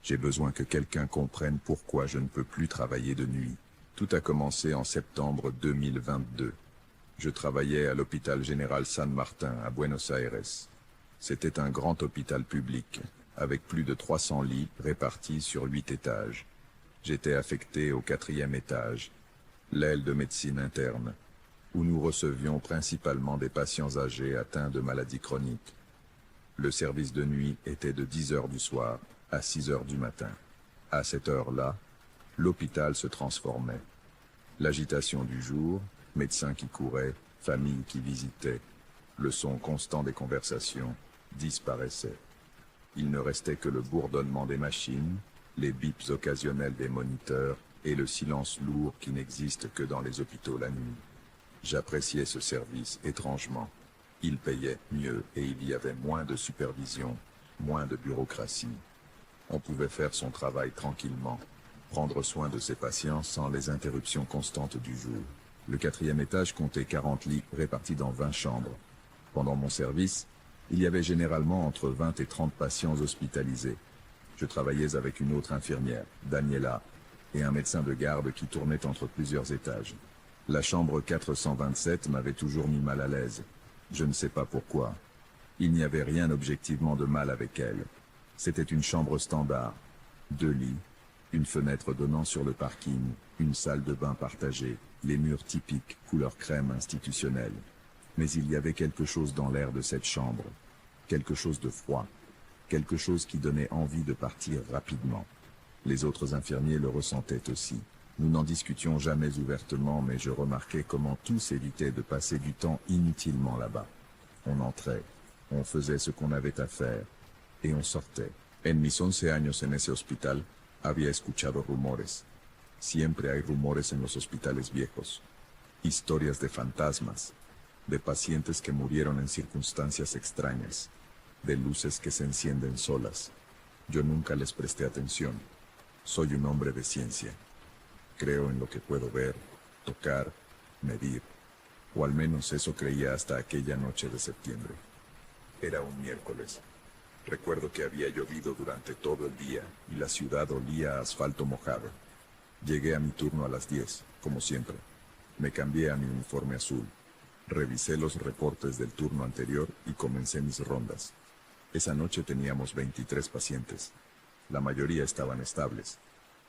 J'ai besoin que quelqu'un comprenne pourquoi je ne peux plus travailler de nuit. Tout a commencé en septembre 2022. Je travaillais à l'hôpital général San Martin à Buenos Aires. C'était un grand hôpital public, avec plus de 300 lits répartis sur 8 étages. J'étais affecté au 4e étage, l'aile de médecine interne, où nous recevions principalement des patients âgés atteints de maladies chroniques. Le service de nuit était de 10 heures du soir à 6 heures du matin. À cette heure-là, l'hôpital se transformait. L'agitation du jour, médecins qui couraient, familles qui visitaient, le son constant des conversations disparaissait. Il ne restait que le bourdonnement des machines, les bips occasionnels des moniteurs et le silence lourd qui n'existe que dans les hôpitaux la nuit. J'appréciais ce service étrangement. Il payait mieux et il y avait moins de supervision, moins de bureaucratie. On pouvait faire son travail tranquillement, prendre soin de ses patients sans les interruptions constantes du jour. Le 4e étage comptait 40 lits répartis dans 20 chambres. Pendant mon service, il y avait généralement entre 20 et 30 patients hospitalisés. Je travaillais avec une autre infirmière, Daniela, et un médecin de garde qui tournait entre plusieurs étages. La chambre 427 m'avait toujours mis mal à l'aise. Je ne sais pas pourquoi. Il n'y avait rien objectivement de mal avec elle. C'était une chambre standard, 2 lits, une fenêtre donnant sur le parking, une salle de bain partagée, les murs typiques, couleur crème institutionnelle. Mais il y avait quelque chose dans l'air de cette chambre, quelque chose de froid, quelque chose qui donnait envie de partir rapidement. Les autres infirmiers le ressentaient aussi. Nous n'en discutions jamais ouvertement, mais je remarquais comment tous évitaient de passer du temps inutilement là-bas. On entrait, on faisait ce qu'on avait à faire, et on sortait. En mis 11 años en ese hospital, había escuchado rumores. Siempre hay rumores en los hospitales viejos. Historias de fantasmas, de pacientes que murieron en circunstancias extrañas, de luces que se encienden solas. Yo nunca les presté atención. Soy un hombre de ciencia. Creo en lo que puedo ver, tocar, medir. O al menos eso creía hasta aquella noche de septiembre. Era un miércoles. Recuerdo que había llovido durante todo el día y la ciudad olía a asfalto mojado. Llegué a mi turno a las 10, como siempre. Me cambié a mi uniforme azul. Revisé los reportes del turno anterior y comencé mis rondas. Esa noche teníamos 23 pacientes. La mayoría estaban estables.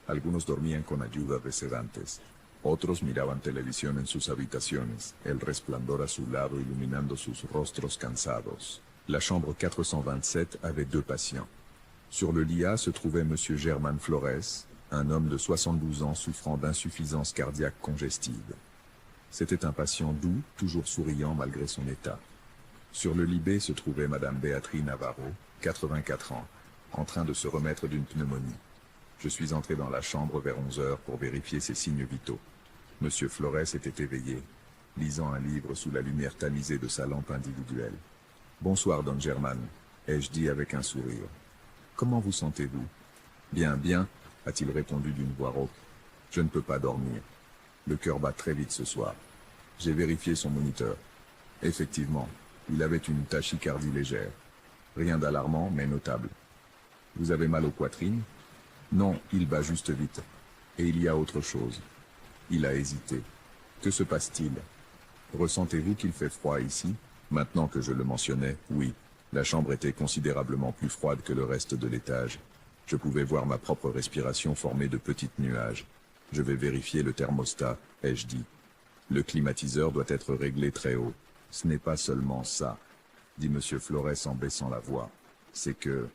Algunos dormían con ayuda de sedantes. Otros miraban televisión en sus habitaciones, el resplandor azulado iluminando sus rostros cansados. La chambre 427 avait 2 patients. Sur le lit A se trouvait Monsieur Germain Flores, un homme de 72 ans souffrant d'insuffisance cardiaque congestive. C'était un patient doux, toujours souriant malgré son état. Sur le lit B se trouvait Madame Béatrice Navarro, 84 ans, en train de se remettre d'une pneumonie. Je suis entré dans la chambre vers 11 heures pour vérifier ses signes vitaux. Monsieur Flores était éveillé, lisant un livre sous la lumière tamisée de sa lampe individuelle. « Bonsoir, Don German », ai-je dit avec un sourire. « Comment vous sentez-vous ?»« Bien, bien », a-t-il répondu d'une voix rauque. « Je ne peux pas dormir. Le cœur bat très vite ce soir. » J'ai vérifié son moniteur. Effectivement, il avait une tachycardie légère. Rien d'alarmant, mais notable. « Vous avez mal aux poitrines ?»« Non, il bat juste vite. Et il y a autre chose. » Il a hésité. « Que se passe-t-il ? Ressentez-vous qu'il fait froid ici ?» Maintenant que je le mentionnais, oui, la chambre était considérablement plus froide que le reste de l'étage. Je pouvais voir ma propre respiration formée de petits nuages. Je vais vérifier le thermostat, ai-je dit. Le climatiseur doit être réglé très haut. Ce n'est pas seulement ça, dit Monsieur Flores en baissant la voix. C'est que,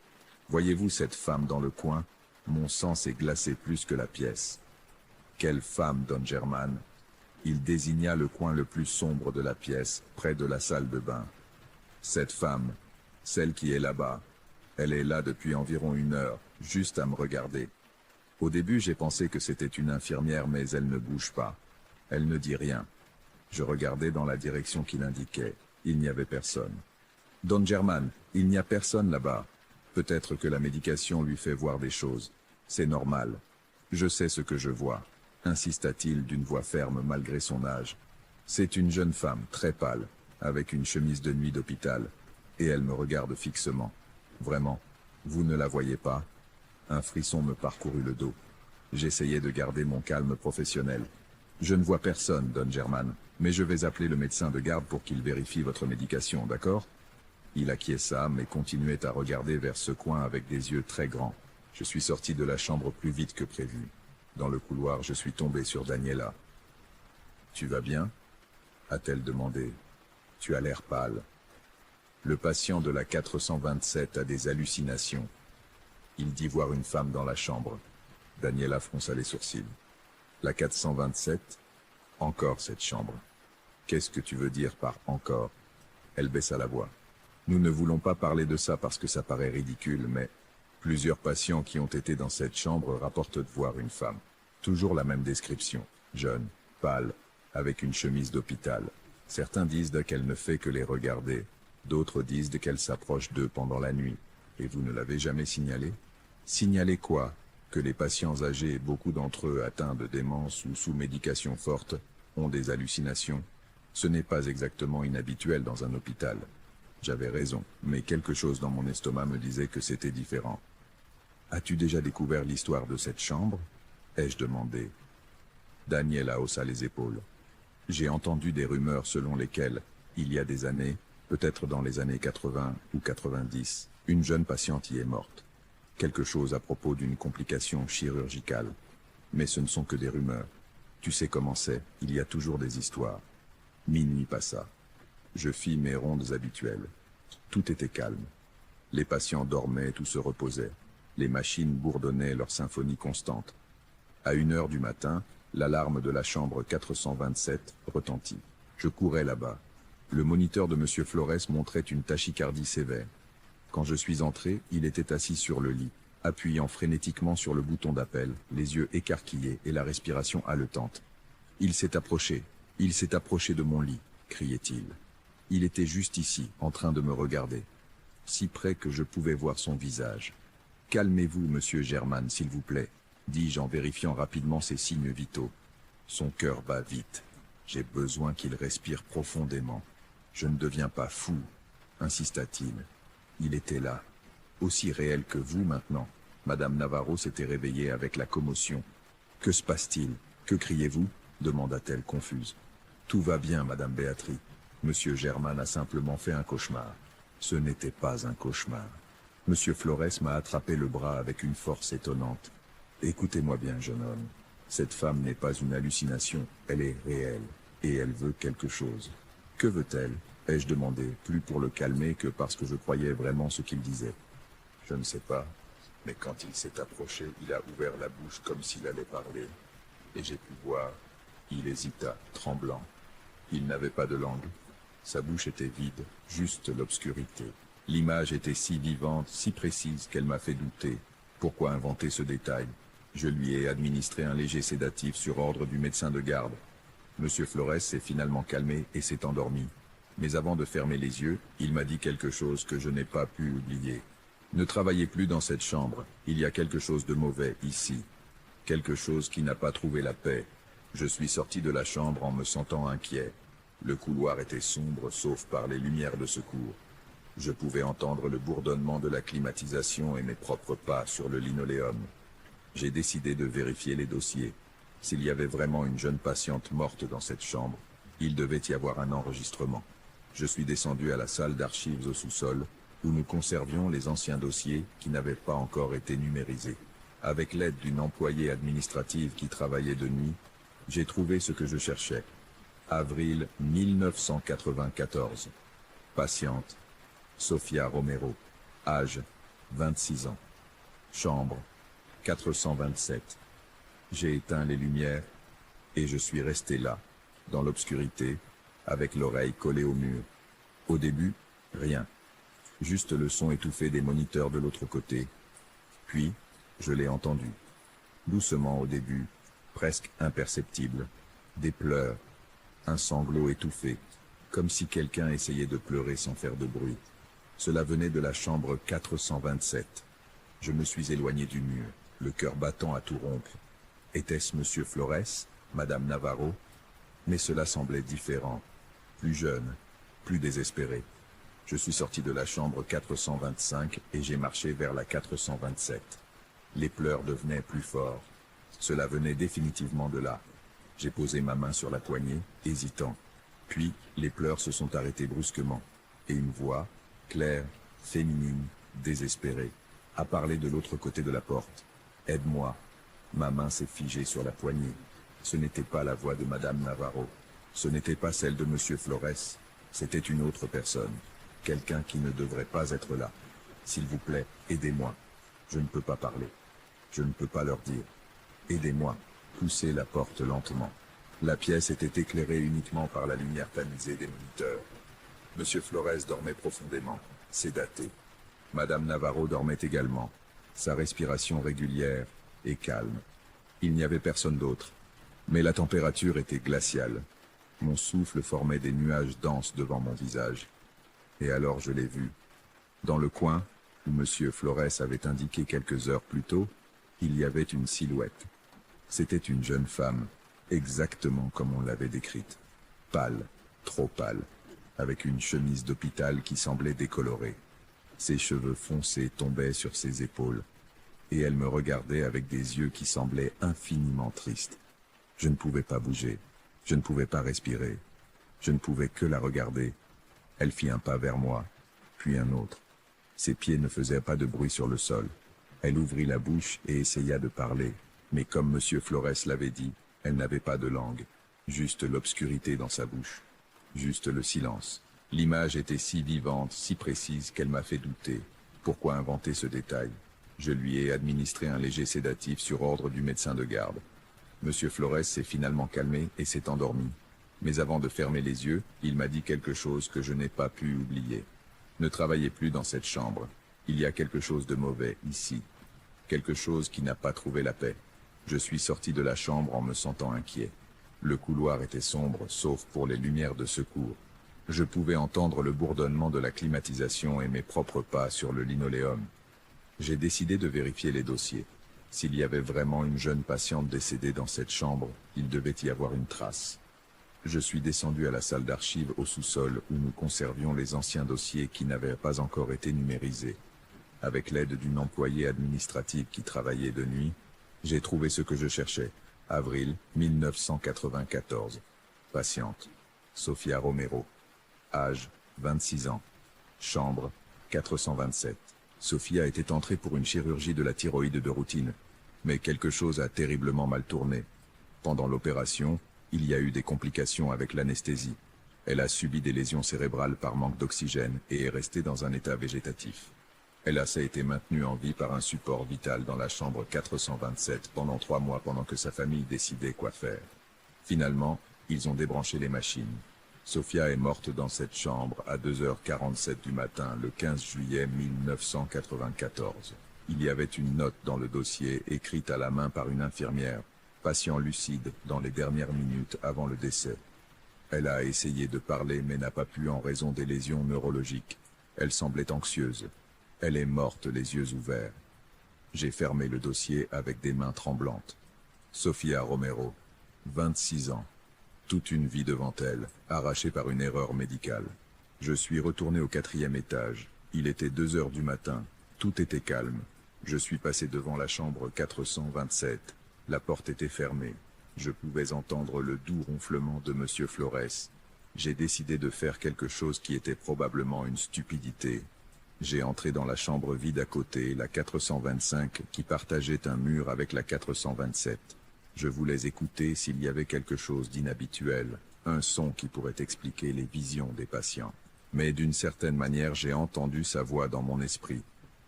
voyez-vous cette femme dans le coin? Mon sang s'est glacé plus que la pièce. Quelle femme, Don German? Il désigna le coin le plus sombre de la pièce, près de la salle de bain. Cette femme, celle qui est là-bas, elle est là depuis environ 1 heure, juste à me regarder. Au début, j'ai pensé que c'était une infirmière, mais elle ne bouge pas. Elle ne dit rien. Je regardais dans la direction qu'il indiquait. Il n'y avait personne. Don German, il n'y a personne là-bas. Peut-être que la médication lui fait voir des choses. C'est normal. Je sais ce que je vois, insista-t-il d'une voix ferme malgré son âge. C'est une jeune femme, très pâle, avec une chemise de nuit d'hôpital, et elle me regarde fixement. Vraiment, vous ne la voyez pas? Un frisson me parcourut le dos. J'essayais de garder mon calme professionnel. Je ne vois personne, Don German, mais je vais appeler le médecin de garde pour qu'il vérifie votre médication, d'accord? Il acquiesça, mais continuait à regarder vers ce coin avec des yeux très grands. Je suis sorti de la chambre plus vite que prévu. Dans le couloir, je suis tombé sur Daniela. « Tu vas bien ?» a-t-elle demandé. « Tu as l'air pâle. » Le patient de la 427 a des hallucinations. Il dit voir une femme dans la chambre. Daniela fronça les sourcils. « La 427 ? Encore cette chambre. Qu'est-ce que tu veux dire par « encore » Elle baissa la voix. « Nous ne voulons pas parler de ça parce que ça paraît ridicule, mais... » Plusieurs patients qui ont été dans cette chambre rapportent de voir une femme. Toujours la même description. Jeune, pâle, avec une chemise d'hôpital. Certains disent qu'elle ne fait que les regarder. D'autres disent qu'elle s'approche d'eux pendant la nuit. Et vous ne l'avez jamais signalé? Signalé quoi? Que les patients âgés, beaucoup d'entre eux atteints de démence ou sous médication forte, ont des hallucinations. Ce n'est pas exactement inhabituel dans un hôpital. J'avais raison, mais quelque chose dans mon estomac me disait que c'était différent. « As-tu déjà découvert l'histoire de cette chambre ?» ai-je demandé. Daniela haussa les épaules. « J'ai entendu des rumeurs selon lesquelles, il y a des années, peut-être dans les années 80 ou 90, une jeune patiente y est morte. Quelque chose à propos d'une complication chirurgicale. Mais ce ne sont que des rumeurs. Tu sais comment c'est, il y a toujours des histoires. » Minuit passa. Je fis mes rondes habituelles. Tout était calme. Les patients dormaient ou se reposaient. Les machines bourdonnaient leur symphonie constante. À 1 heure du matin, l'alarme de la chambre 427 retentit. Je courais là-bas. Le moniteur de Monsieur Flores montrait une tachycardie sévère. Quand je suis entré, il était assis sur le lit, appuyant frénétiquement sur le bouton d'appel, les yeux écarquillés et la respiration haletante. « Il s'est approché de mon lit !» criait-il. Il était juste ici, en train de me regarder, si près que je pouvais voir son visage. « Calmez-vous, monsieur German, s'il vous plaît, » dis-je en vérifiant rapidement ses signes vitaux. Son cœur bat vite. J'ai besoin qu'il respire profondément. Je ne deviens pas fou, insista-t-il. Il était là, aussi réel que vous maintenant. Madame Navarro s'était réveillée avec la commotion. Que se passe-t-il? Que criez-vous? demanda-t-elle confuse. Tout va bien, Madame Béatrice. Monsieur Germain a simplement fait un cauchemar. Ce n'était pas un cauchemar. Monsieur Flores m'a attrapé le bras avec une force étonnante. Écoutez-moi bien, jeune homme. Cette femme n'est pas une hallucination, elle est réelle. Et elle veut quelque chose. Que veut-elle? Ai-je demandé, plus pour le calmer que parce que je croyais vraiment ce qu'il disait. Je ne sais pas, mais quand il s'est approché, il a ouvert la bouche comme s'il allait parler. Et j'ai pu voir. Il hésita, tremblant. Il n'avait pas de langue. Sa bouche était vide, juste l'obscurité. L'image était si vivante, si précise qu'elle m'a fait douter. Pourquoi inventer ce détail? Je lui ai administré un léger sédatif sur ordre du médecin de garde. Monsieur Flores s'est finalement calmé et s'est endormi. Mais avant de fermer les yeux, il m'a dit quelque chose que je n'ai pas pu oublier. Ne travaillez plus dans cette chambre, il y a quelque chose de mauvais ici. Quelque chose qui n'a pas trouvé la paix. Je suis sorti de la chambre en me sentant inquiet. Le couloir était sombre sauf par les lumières de secours. Je pouvais entendre le bourdonnement de la climatisation et mes propres pas sur le linoléum. J'ai décidé de vérifier les dossiers. S'il y avait vraiment une jeune patiente morte dans cette chambre, il devait y avoir un enregistrement. Je suis descendu à la salle d'archives au sous-sol, où nous conservions les anciens dossiers qui n'avaient pas encore été numérisés. Avec l'aide d'une employée administrative qui travaillait de nuit, j'ai trouvé ce que je cherchais. Avril 1994. Patiente. Sofia Romero. Âge 26 ans. Chambre 427. J'ai éteint les lumières et je suis resté là, dans l'obscurité, avec l'oreille collée au mur. Au début, rien. Juste le son étouffé des moniteurs de l'autre côté. Puis, je l'ai entendu. Doucement au début, presque imperceptible. Des pleurs. Un sanglot étouffé, comme si quelqu'un essayait de pleurer sans faire de bruit. Cela venait de la chambre 427. Je me suis éloigné du mur, le cœur battant à tout rompre. Était-ce Monsieur Flores, Madame Navarro? Mais cela semblait différent. Plus jeune, plus désespéré. Je suis sorti de la chambre 425 et j'ai marché vers la 427. Les pleurs devenaient plus forts. Cela venait définitivement de là. J'ai posé ma main sur la poignée, hésitant. Puis, les pleurs se sont arrêtés brusquement. Et une voix, claire, féminine, désespérée, a parlé de l'autre côté de la porte. « Aide-moi !» Ma main s'est figée sur la poignée. Ce n'était pas la voix de Madame Navarro. Ce n'était pas celle de Monsieur Flores. C'était une autre personne. Quelqu'un qui ne devrait pas être là. S'il vous plaît, aidez-moi. Je ne peux pas parler. Je ne peux pas leur dire. Aidez-moi. Poussez la porte lentement. La pièce était éclairée uniquement par la lumière tamisée des moniteurs. Monsieur Flores dormait profondément, sédaté. Madame Navarro dormait également, sa respiration régulière et calme. Il n'y avait personne d'autre, mais la température était glaciale. Mon souffle formait des nuages denses devant mon visage. Et alors je l'ai vu. Dans le coin, où Monsieur Flores avait indiqué quelques heures plus tôt, il y avait une silhouette. C'était une jeune femme, exactement comme on l'avait décrite. Pâle, trop pâle, avec une chemise d'hôpital qui semblait décolorée. Ses cheveux foncés tombaient sur ses épaules, et elle me regardait avec des yeux qui semblaient infiniment tristes. Je ne pouvais pas bouger, je ne pouvais pas respirer, je ne pouvais que la regarder. Elle fit un pas vers moi, puis un autre. Ses pieds ne faisaient pas de bruit sur le sol. Elle ouvrit la bouche et essaya de parler, mais comme Monsieur Flores l'avait dit, elle n'avait pas de langue, juste l'obscurité dans sa bouche, juste le silence. L'image était si vivante, si précise qu'elle m'a fait douter. Pourquoi inventer ce détail? Je lui ai administré un léger sédatif sur ordre du médecin de garde. Monsieur Flores s'est finalement calmé et s'est endormi. Mais avant de fermer les yeux, il m'a dit quelque chose que je n'ai pas pu oublier. Ne travaillez plus dans cette chambre. Il y a quelque chose de mauvais ici. Quelque chose qui n'a pas trouvé la paix. Je suis sorti de la chambre en me sentant inquiet. Le couloir était sombre, sauf pour les lumières de secours. Je pouvais entendre le bourdonnement de la climatisation et mes propres pas sur le linoléum. J'ai décidé de vérifier les dossiers. S'il y avait vraiment une jeune patiente décédée dans cette chambre, il devait y avoir une trace. Je suis descendu à la salle d'archives au sous-sol où nous conservions les anciens dossiers qui n'avaient pas encore été numérisés. Avec l'aide d'une employée administrative qui travaillait de nuit, j'ai trouvé ce que je cherchais. Avril 1994. Patiente. Sofia Romero. Âge 26 ans. Chambre 427. Sofia était entrée pour une chirurgie de la thyroïde de routine. Mais quelque chose a terriblement mal tourné. Pendant l'opération, il y a eu des complications avec l'anesthésie. Elle a subi des lésions cérébrales par manque d'oxygène et est restée dans un état végétatif. Elle a été maintenue en vie par un support vital dans la chambre 427 pendant 3 mois pendant que sa famille décidait quoi faire. Finalement, ils ont débranché les machines. Sofia est morte dans cette chambre à 2h47 du matin le 15 juillet 1994. Il y avait une note dans le dossier écrite à la main par une infirmière, patient lucide dans les dernières minutes avant le décès. Elle a essayé de parler mais n'a pas pu en raison des lésions neurologiques. Elle semblait anxieuse. Elle est morte les yeux ouverts. J'ai fermé le dossier avec des mains tremblantes. Sofia Romero, 26 ans. Toute une vie devant elle, arrachée par une erreur médicale. Je suis retourné au 4e étage. Il était 2 heures du matin. Tout était calme. Je suis passé devant la chambre 427. La porte était fermée. Je pouvais entendre le doux ronflement de Monsieur Flores. J'ai décidé de faire quelque chose qui était probablement une stupidité. J'ai entré dans la chambre vide à côté, la 425, qui partageait un mur avec la 427. Je voulais écouter s'il y avait quelque chose d'inhabituel, un son qui pourrait expliquer les visions des patients. Mais d'une certaine manière, j'ai entendu sa voix dans mon esprit.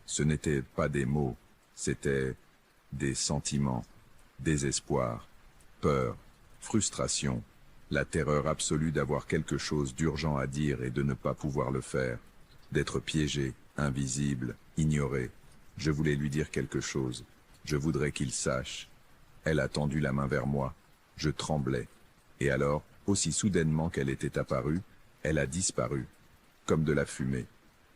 Ce n'étaient pas des mots, c'était des sentiments, désespoir, peur, frustration, la terreur absolue d'avoir quelque chose d'urgent à dire et de ne pas pouvoir le faire, d'être piégé, invisible, ignoré. Je voulais lui dire quelque chose, je voudrais qu'il sache. Elle a tendu la main vers moi, je tremblais. Et alors, aussi soudainement qu'elle était apparue, elle a disparu, comme de la fumée,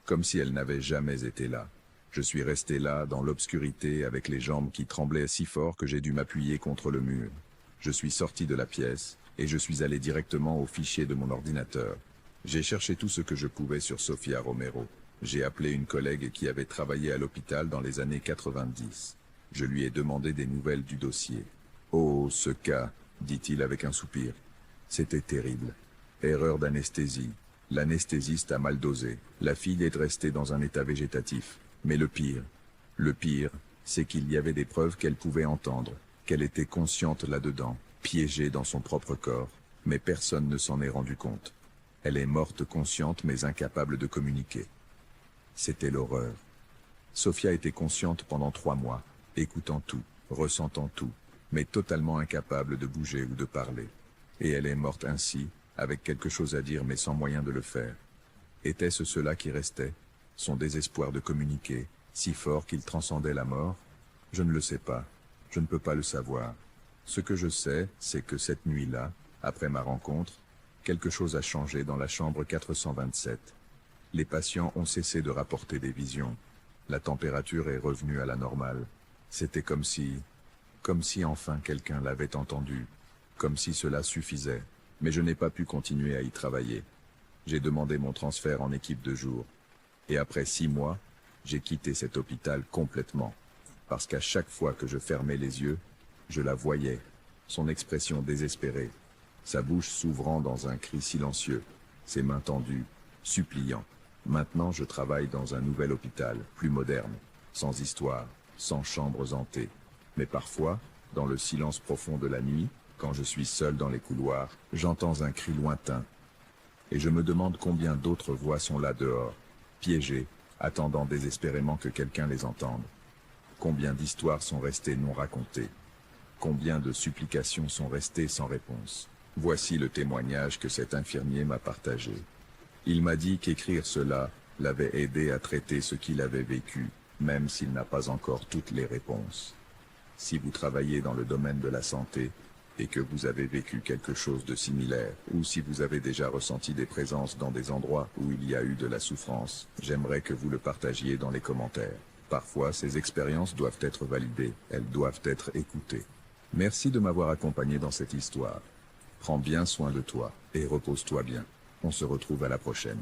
comme si elle n'avait jamais été là. Je suis resté là, dans l'obscurité, avec les jambes qui tremblaient si fort que j'ai dû m'appuyer contre le mur. Je suis sorti de la pièce, et je suis allé directement au fichier de mon ordinateur. J'ai cherché tout ce que je pouvais sur Sofia Romero. J'ai appelé une collègue qui avait travaillé à l'hôpital dans les années 90. Je lui ai demandé des nouvelles du dossier. « Oh, ce cas, dit-il avec un soupir. C'était terrible. Erreur d'anesthésie. L'anesthésiste a mal dosé. La fille est restée dans un état végétatif. Mais le pire, c'est qu'il y avait des preuves qu'elle pouvait entendre, qu'elle était consciente là-dedans, piégée dans son propre corps, mais personne ne s'en est rendu compte. Elle est morte consciente mais incapable de communiquer. C'était l'horreur. Sofia était consciente pendant 3 mois, écoutant tout, ressentant tout, mais totalement incapable de bouger ou de parler. Et elle est morte ainsi, avec quelque chose à dire mais sans moyen de le faire. Était-ce cela qui restait? Son désespoir de communiquer, si fort qu'il transcendait la mort? Je ne le sais pas. Je ne peux pas le savoir. Ce que je sais, c'est que cette nuit-là, après ma rencontre, quelque chose a changé dans la chambre 427. Les patients ont cessé de rapporter des visions. La température est revenue à la normale. C'était comme si enfin quelqu'un l'avait entendu, comme si cela suffisait. Mais je n'ai pas pu continuer à y travailler. J'ai demandé mon transfert en équipe de jour. Et après 6 mois, j'ai quitté cet hôpital complètement. Parce qu'à chaque fois que je fermais les yeux, je la voyais, son expression désespérée, sa bouche s'ouvrant dans un cri silencieux, ses mains tendues, suppliant. Maintenant je travaille dans un nouvel hôpital, plus moderne, sans histoire, sans chambres hantées. Mais parfois, dans le silence profond de la nuit, quand je suis seul dans les couloirs, j'entends un cri lointain. Et je me demande combien d'autres voix sont là dehors, piégées, attendant désespérément que quelqu'un les entende. Combien d'histoires sont restées non racontées? Combien de supplications sont restées sans réponse? Voici le témoignage que cet infirmier m'a partagé. Il m'a dit qu'écrire cela l'avait aidé à traiter ce qu'il avait vécu, même s'il n'a pas encore toutes les réponses. Si vous travaillez dans le domaine de la santé, et que vous avez vécu quelque chose de similaire, ou si vous avez déjà ressenti des présences dans des endroits où il y a eu de la souffrance, j'aimerais que vous le partagiez dans les commentaires. Parfois, ces expériences doivent être validées, elles doivent être écoutées. Merci de m'avoir accompagné dans cette histoire. Prends bien soin de toi, et repose-toi bien. On se retrouve à la prochaine.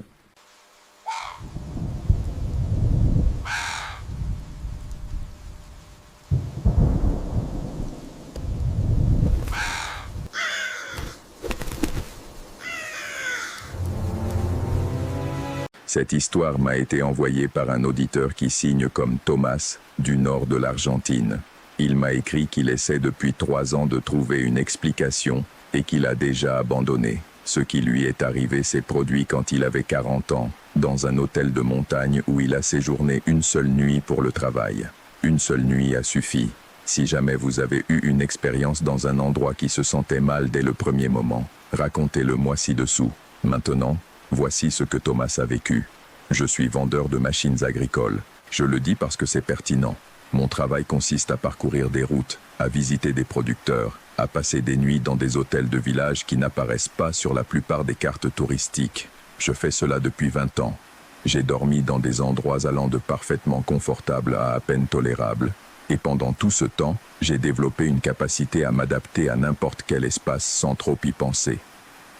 Cette histoire m'a été envoyée par un auditeur qui signe comme Thomas, du nord de l'Argentine. Il m'a écrit qu'il essaie depuis 3 ans de trouver une explication et qu'il a déjà abandonné. Ce qui lui est arrivé s'est produit quand il avait 40 ans, dans un hôtel de montagne où il a séjourné une seule nuit pour le travail. Une seule nuit a suffi. Si jamais vous avez eu une expérience dans un endroit qui se sentait mal dès le premier moment, racontez-le-moi ci-dessous. Maintenant, voici ce que Thomas a vécu. Je suis vendeur de machines agricoles. Je le dis parce que c'est pertinent. Mon travail consiste à parcourir des routes, à visiter des producteurs, à passer des nuits dans des hôtels de village qui n'apparaissent pas sur la plupart des cartes touristiques. Je fais cela depuis 20 ans. J'ai dormi dans des endroits allant de parfaitement confortables à peine tolérables. Et pendant tout ce temps, j'ai développé une capacité à m'adapter à n'importe quel espace sans trop y penser.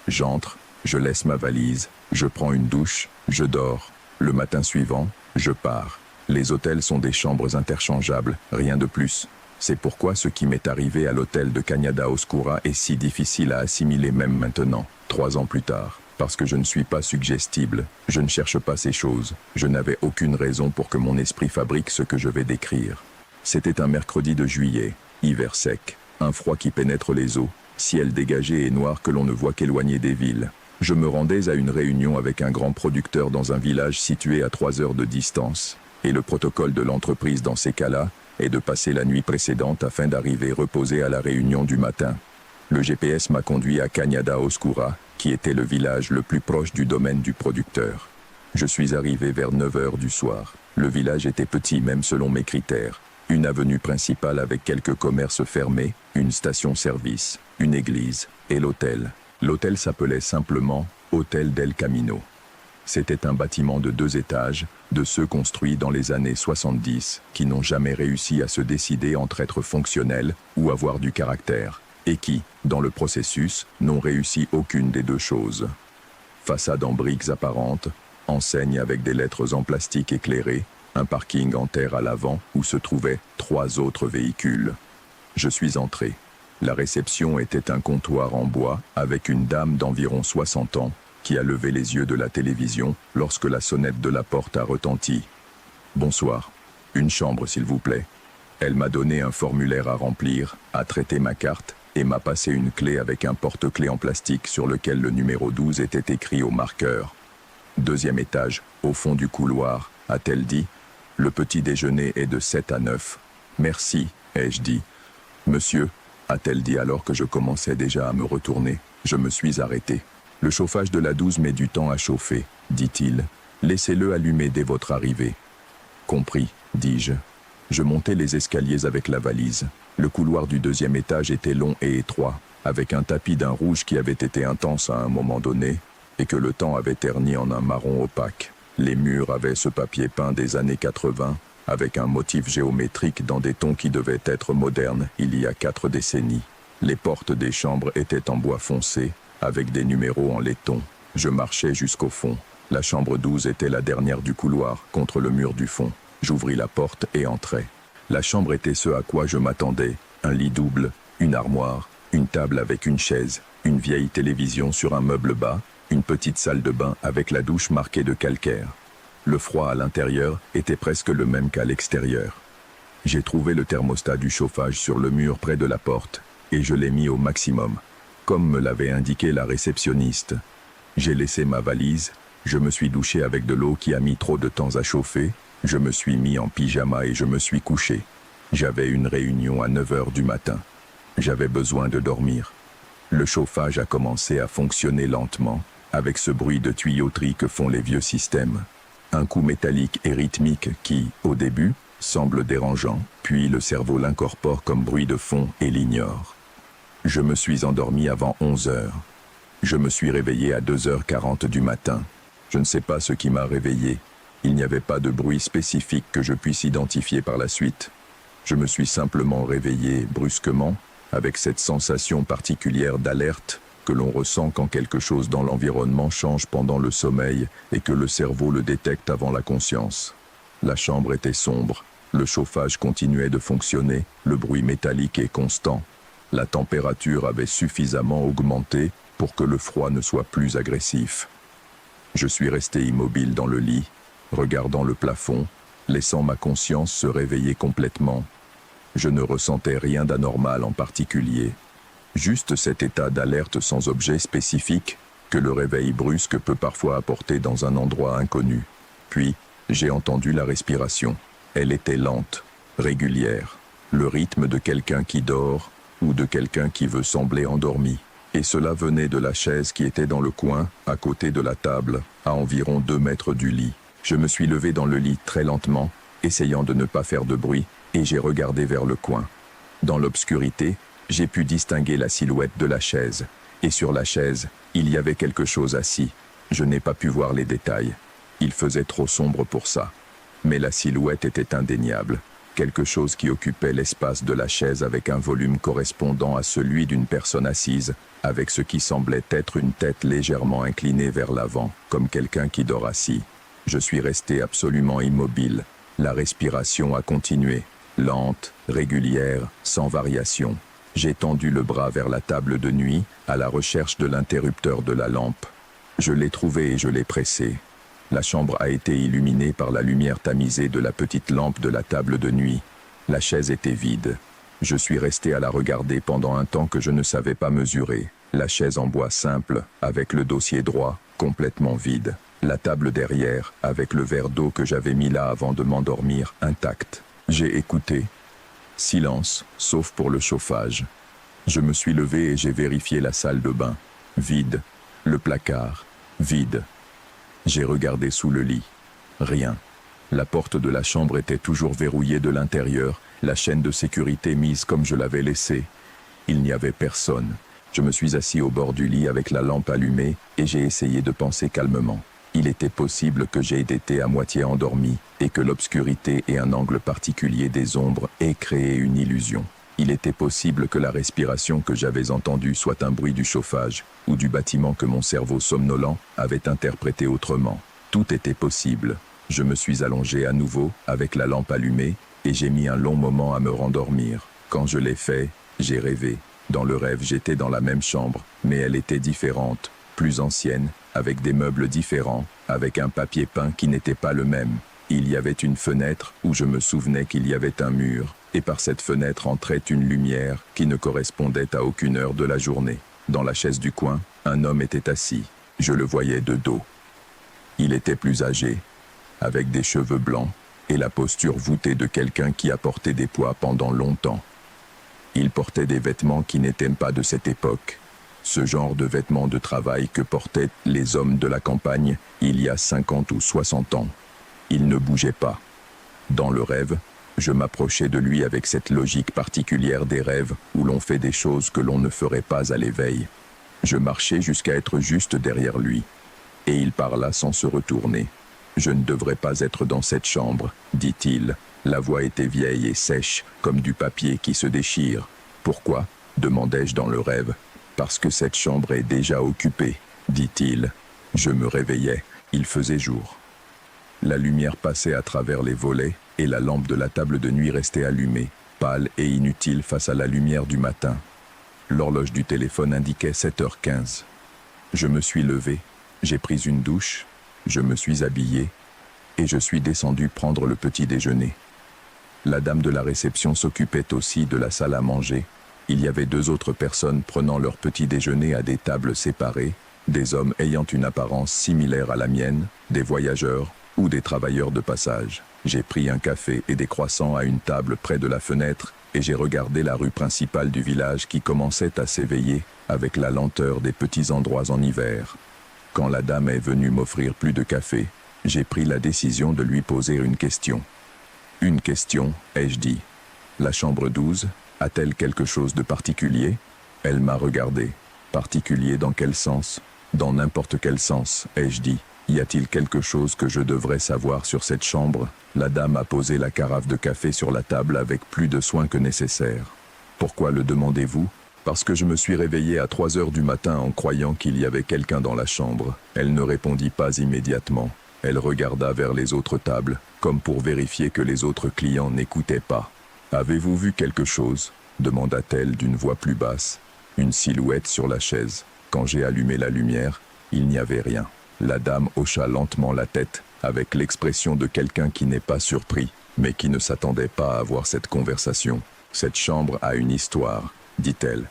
J'entre, je laisse ma valise, je prends une douche, je dors. Le matin suivant, je pars. Les hôtels sont des chambres interchangeables, rien de plus. C'est pourquoi ce qui m'est arrivé à l'hôtel de Cañada Oscura est si difficile à assimiler même maintenant, 3 ans plus tard. Parce que je ne suis pas suggestible, je ne cherche pas ces choses. Je n'avais aucune raison pour que mon esprit fabrique ce que je vais décrire. C'était un mercredi de juillet, hiver sec, un froid qui pénètre les eaux, ciel dégagé et noir que l'on ne voit qu'éloigné des villes. Je me rendais à une réunion avec un grand producteur dans un village situé à 3 heures de distance. Et le protocole de l'entreprise dans ces cas-là est de passer la nuit précédente afin d'arriver reposé à la réunion du matin. Le GPS m'a conduit à Cañada Oscura, qui était le village le plus proche du domaine du producteur. Je suis arrivé vers 9 heures du soir. Le village était petit même selon mes critères. Une avenue principale avec quelques commerces fermés, une station-service, une église et l'hôtel. L'hôtel s'appelait simplement Hôtel del Camino. C'était un bâtiment de 2 étages, de ceux construits dans les années 70, qui n'ont jamais réussi à se décider entre être fonctionnels ou avoir du caractère, et qui, dans le processus, n'ont réussi aucune des deux choses. Façade en briques apparentes, enseigne avec des lettres en plastique éclairées, un parking en terre à l'avant où se trouvaient 3 autres véhicules. Je suis entré. La réception était un comptoir en bois avec une dame d'environ 60 ans qui a levé les yeux de la télévision lorsque la sonnette de la porte a retenti. « Bonsoir. Une chambre, s'il vous plaît. » Elle m'a donné un formulaire à remplir, a traité ma carte et m'a passé une clé avec un porte-clés en plastique sur lequel le numéro 12 était écrit au marqueur. « 2e étage, au fond du couloir, a-t-elle dit. Le petit déjeuner est de 7 à 9. Merci, ai-je dit. Monsieur, a-t-elle dit alors que je commençais déjà à me retourner. Je me suis arrêté. Le chauffage de la 12 met du temps à chauffer, dit-il. Laissez-le allumer dès votre arrivée. Compris, dis-je. Je montais les escaliers avec la valise. Le couloir du 2e étage était long et étroit, avec un tapis d'un rouge qui avait été intense à un moment donné, et que le temps avait terni en un marron opaque. Les murs avaient ce papier peint des années 80, avec un motif géométrique dans des tons qui devaient être modernes il y a 4 décennies. Les portes des chambres étaient en bois foncé, avec des numéros en laiton. Je marchais jusqu'au fond. La chambre 12 était la dernière du couloir, contre le mur du fond. J'ouvris la porte et entrai. La chambre était ce à quoi je m'attendais. Un lit double, une armoire, une table avec une chaise, une vieille télévision sur un meuble bas, une petite salle de bain avec la douche marquée de calcaire. Le froid à l'intérieur était presque le même qu'à l'extérieur. J'ai trouvé le thermostat du chauffage sur le mur près de la porte, et je l'ai mis au maximum, comme me l'avait indiqué la réceptionniste. J'ai laissé ma valise, je me suis douché avec de l'eau qui a mis trop de temps à chauffer, je me suis mis en pyjama et je me suis couché. J'avais une réunion à 9 heures du matin. J'avais besoin de dormir. Le chauffage a commencé à fonctionner lentement, avec ce bruit de tuyauterie que font les vieux systèmes. Un coup métallique et rythmique qui, au début, semble dérangeant, puis le cerveau l'incorpore comme bruit de fond et l'ignore. Je me suis endormi avant 11 heures. Je me suis réveillé à 2h40 du matin. Je ne sais pas ce qui m'a réveillé. Il n'y avait pas de bruit spécifique que je puisse identifier par la suite. Je me suis simplement réveillé brusquement, avec cette sensation particulière d'alerte que l'on ressent quand quelque chose dans l'environnement change pendant le sommeil et que le cerveau le détecte avant la conscience. La chambre était sombre, le chauffage continuait de fonctionner, le bruit métallique est constant. La température avait suffisamment augmenté pour que le froid ne soit plus agressif. Je suis resté immobile dans le lit, regardant le plafond, laissant ma conscience se réveiller complètement. Je ne ressentais rien d'anormal en particulier. Juste cet état d'alerte sans objet spécifique que le réveil brusque peut parfois apporter dans un endroit inconnu. Puis, j'ai entendu la respiration. Elle était lente, régulière, le rythme de quelqu'un qui dort ou de quelqu'un qui veut sembler endormi. Et cela venait de la chaise qui était dans le coin, à côté de la table, à environ 2 mètres du lit. Je me suis levé dans le lit très lentement, essayant de ne pas faire de bruit, et j'ai regardé vers le coin. Dans l'obscurité, j'ai pu distinguer la silhouette de la chaise. Et sur la chaise, il y avait quelque chose assis. Je n'ai pas pu voir les détails. Il faisait trop sombre pour ça. Mais la silhouette était indéniable. Quelque chose qui occupait l'espace de la chaise avec un volume correspondant à celui d'une personne assise, avec ce qui semblait être une tête légèrement inclinée vers l'avant, comme quelqu'un qui dort assis. Je suis resté absolument immobile. La respiration a continué, lente, régulière, sans variation. J'ai tendu le bras vers la table de nuit, à la recherche de l'interrupteur de la lampe. Je l'ai trouvé et je l'ai pressé. La chambre a été illuminée par la lumière tamisée de la petite lampe de la table de nuit. La chaise était vide. Je suis resté à la regarder pendant un temps que je ne savais pas mesurer. La chaise en bois simple, avec le dossier droit, complètement vide. La table derrière, avec le verre d'eau que j'avais mis là avant de m'endormir, intact. J'ai écouté. Silence, sauf pour le chauffage. Je me suis levé et j'ai vérifié la salle de bain. Vide. Le placard. Vide. J'ai regardé sous le lit. Rien. La porte de la chambre était toujours verrouillée de l'intérieur, la chaîne de sécurité mise comme je l'avais laissée. Il n'y avait personne. Je me suis assis au bord du lit avec la lampe allumée et j'ai essayé de penser calmement. Il était possible que j'aie été à moitié endormi et que l'obscurité et un angle particulier des ombres aient créé une illusion. Il était possible que la respiration que j'avais entendue soit un bruit du chauffage ou du bâtiment que mon cerveau somnolent avait interprété autrement. Tout était possible. Je me suis allongé à nouveau avec la lampe allumée et j'ai mis un long moment à me rendormir. Quand je l'ai fait, j'ai rêvé. Dans le rêve, j'étais dans la même chambre, mais elle était différente, plus ancienne, avec des meubles différents, avec un papier peint qui n'était pas le même. Il y avait une fenêtre où je me souvenais qu'il y avait un mur, et par cette fenêtre entrait une lumière qui ne correspondait à aucune heure de la journée. Dans la chaise du coin, un homme était assis. Je le voyais de dos. Il était plus âgé, avec des cheveux blancs, et la posture voûtée de quelqu'un qui a porté des poids pendant longtemps. Il portait des vêtements qui n'étaient pas de cette époque. Ce genre de vêtements de travail que portaient les hommes de la campagne il y a 50 ou 60 ans. Il ne bougeait pas. Dans le rêve, je m'approchais de lui avec cette logique particulière des rêves où l'on fait des choses que l'on ne ferait pas à l'éveil. Je marchais jusqu'à être juste derrière lui. Et il parla sans se retourner. « Je ne devrais pas être dans cette chambre, dit-il. La voix était vieille et sèche, comme du papier qui se déchire. Pourquoi ? Demandai-je dans le rêve. Parce que cette chambre est déjà occupée, dit-il. Je me réveillais, il faisait jour. La lumière passait à travers les volets et la lampe de la table de nuit restait allumée, pâle et inutile face à la lumière du matin. L'horloge du téléphone indiquait 7h15. Je me suis levé, j'ai pris une douche, je me suis habillé et je suis descendu prendre le petit déjeuner. La dame de la réception s'occupait aussi de la salle à manger. Il y avait 2 autres personnes prenant leur petit déjeuner à des tables séparées, des hommes ayant une apparence similaire à la mienne, des voyageurs ou des travailleurs de passage. J'ai pris un café et des croissants à une table près de la fenêtre et j'ai regardé la rue principale du village qui commençait à s'éveiller avec la lenteur des petits endroits en hiver. Quand la dame est venue m'offrir plus de café, j'ai pris la décision de lui poser une question. Une question, ai-je dit. La chambre 12 a-t-elle quelque chose de particulier ? Elle m'a regardé. Particulier dans quel sens ? Dans n'importe quel sens, ai-je dit. Y a-t-il quelque chose que je devrais savoir sur cette chambre ? La dame a posé la carafe de café sur la table avec plus de soin que nécessaire. Pourquoi le demandez-vous ? Parce que je me suis réveillé à 3 heures du matin en croyant qu'il y avait quelqu'un dans la chambre. Elle ne répondit pas immédiatement. Elle regarda vers les autres tables, comme pour vérifier que les autres clients n'écoutaient pas. « Avez-vous vu quelque chose ?» demanda-t-elle d'une voix plus basse. Une silhouette sur la chaise. Quand j'ai allumé la lumière, il n'y avait rien. La dame hocha lentement la tête, avec l'expression de quelqu'un qui n'est pas surpris, mais qui ne s'attendait pas à avoir cette conversation. Cette chambre a une histoire, dit-elle.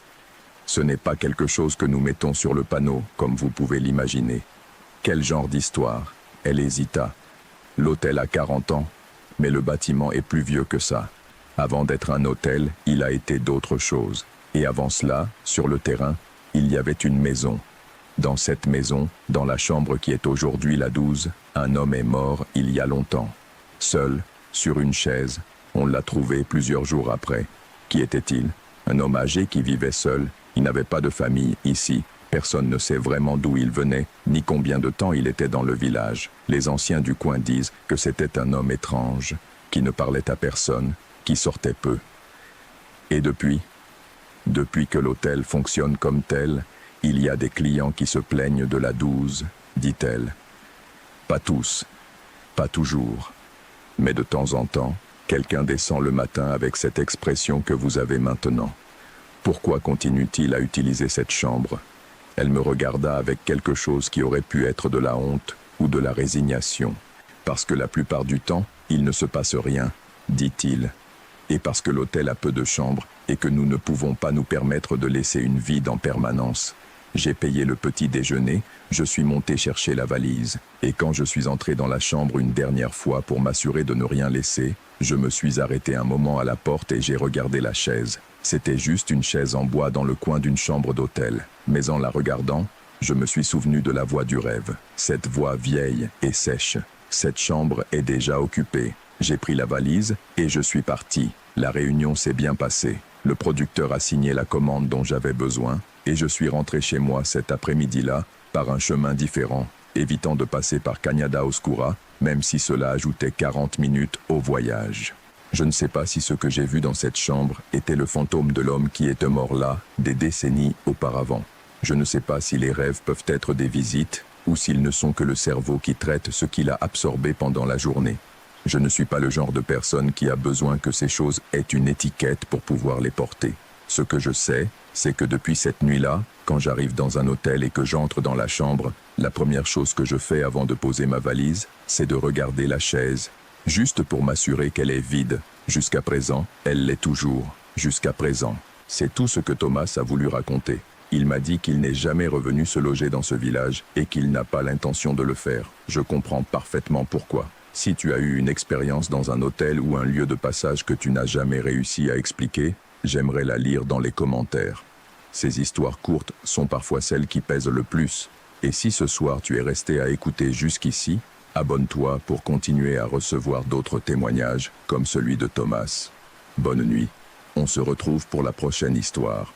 Ce n'est pas quelque chose que nous mettons sur le panneau, comme vous pouvez l'imaginer. Quel genre d'histoire? Elle hésita. L'hôtel a 40 ans, mais le bâtiment est plus vieux que ça. Avant d'être un hôtel, il a été d'autres choses. Et avant cela, sur le terrain, il y avait une maison. Dans cette maison, dans la chambre qui est aujourd'hui la 12, un homme est mort il y a longtemps. Seul, sur une chaise, on l'a trouvé plusieurs jours après. Qui était-il? Un homme âgé qui vivait seul. Il n'avait pas de famille ici. Personne ne sait vraiment d'où il venait, ni combien de temps il était dans le village. Les anciens du coin disent que c'était un homme étrange, qui ne parlait à personne, qui sortait peu. Et depuis que l'hôtel fonctionne comme tel, il y a des clients qui se plaignent de la 12, dit-elle. Pas tous, pas toujours. Mais de temps en temps, quelqu'un descend le matin avec cette expression que vous avez maintenant. Pourquoi continue-t-il à utiliser cette chambre? Elle me regarda avec quelque chose qui aurait pu être de la honte ou de la résignation. Parce que la plupart du temps, il ne se passe rien, dit-il. Et parce que l'hôtel a peu de chambres et que nous ne pouvons pas nous permettre de laisser une vide en permanence. J'ai payé le petit déjeuner, je suis monté chercher la valise. Et quand je suis entré dans la chambre une dernière fois pour m'assurer de ne rien laisser, je me suis arrêté un moment à la porte et j'ai regardé la chaise. C'était juste une chaise en bois dans le coin d'une chambre d'hôtel. Mais en la regardant, je me suis souvenu de la voix du rêve. Cette voix vieille et sèche. Cette chambre est déjà occupée. J'ai pris la valise et je suis parti. La réunion s'est bien passée. Le producteur a signé la commande dont j'avais besoin et je suis rentré chez moi cet après-midi-là par un chemin différent, évitant de passer par Cañada Oscura, même si cela ajoutait 40 minutes au voyage. Je ne sais pas si ce que j'ai vu dans cette chambre était le fantôme de l'homme qui était mort là des décennies auparavant. Je ne sais pas si les rêves peuvent être des visites ou s'ils ne sont que le cerveau qui traite ce qu'il a absorbé pendant la journée. Je ne suis pas le genre de personne qui a besoin que ces choses aient une étiquette pour pouvoir les porter. Ce que je sais, c'est que depuis cette nuit-là, quand j'arrive dans un hôtel et que j'entre dans la chambre, la première chose que je fais avant de poser ma valise, c'est de regarder la chaise, juste pour m'assurer qu'elle est vide. Jusqu'à présent, elle l'est toujours. Jusqu'à présent. C'est tout ce que Thomas a voulu raconter. Il m'a dit qu'il n'est jamais revenu se loger dans ce village et qu'il n'a pas l'intention de le faire. Je comprends parfaitement pourquoi. Si tu as eu une expérience dans un hôtel ou un lieu de passage que tu n'as jamais réussi à expliquer, j'aimerais la lire dans les commentaires. Ces histoires courtes sont parfois celles qui pèsent le plus. Et si ce soir tu es resté à écouter jusqu'ici, abonne-toi pour continuer à recevoir d'autres témoignages comme celui de Thomas. Bonne nuit. On se retrouve pour la prochaine histoire.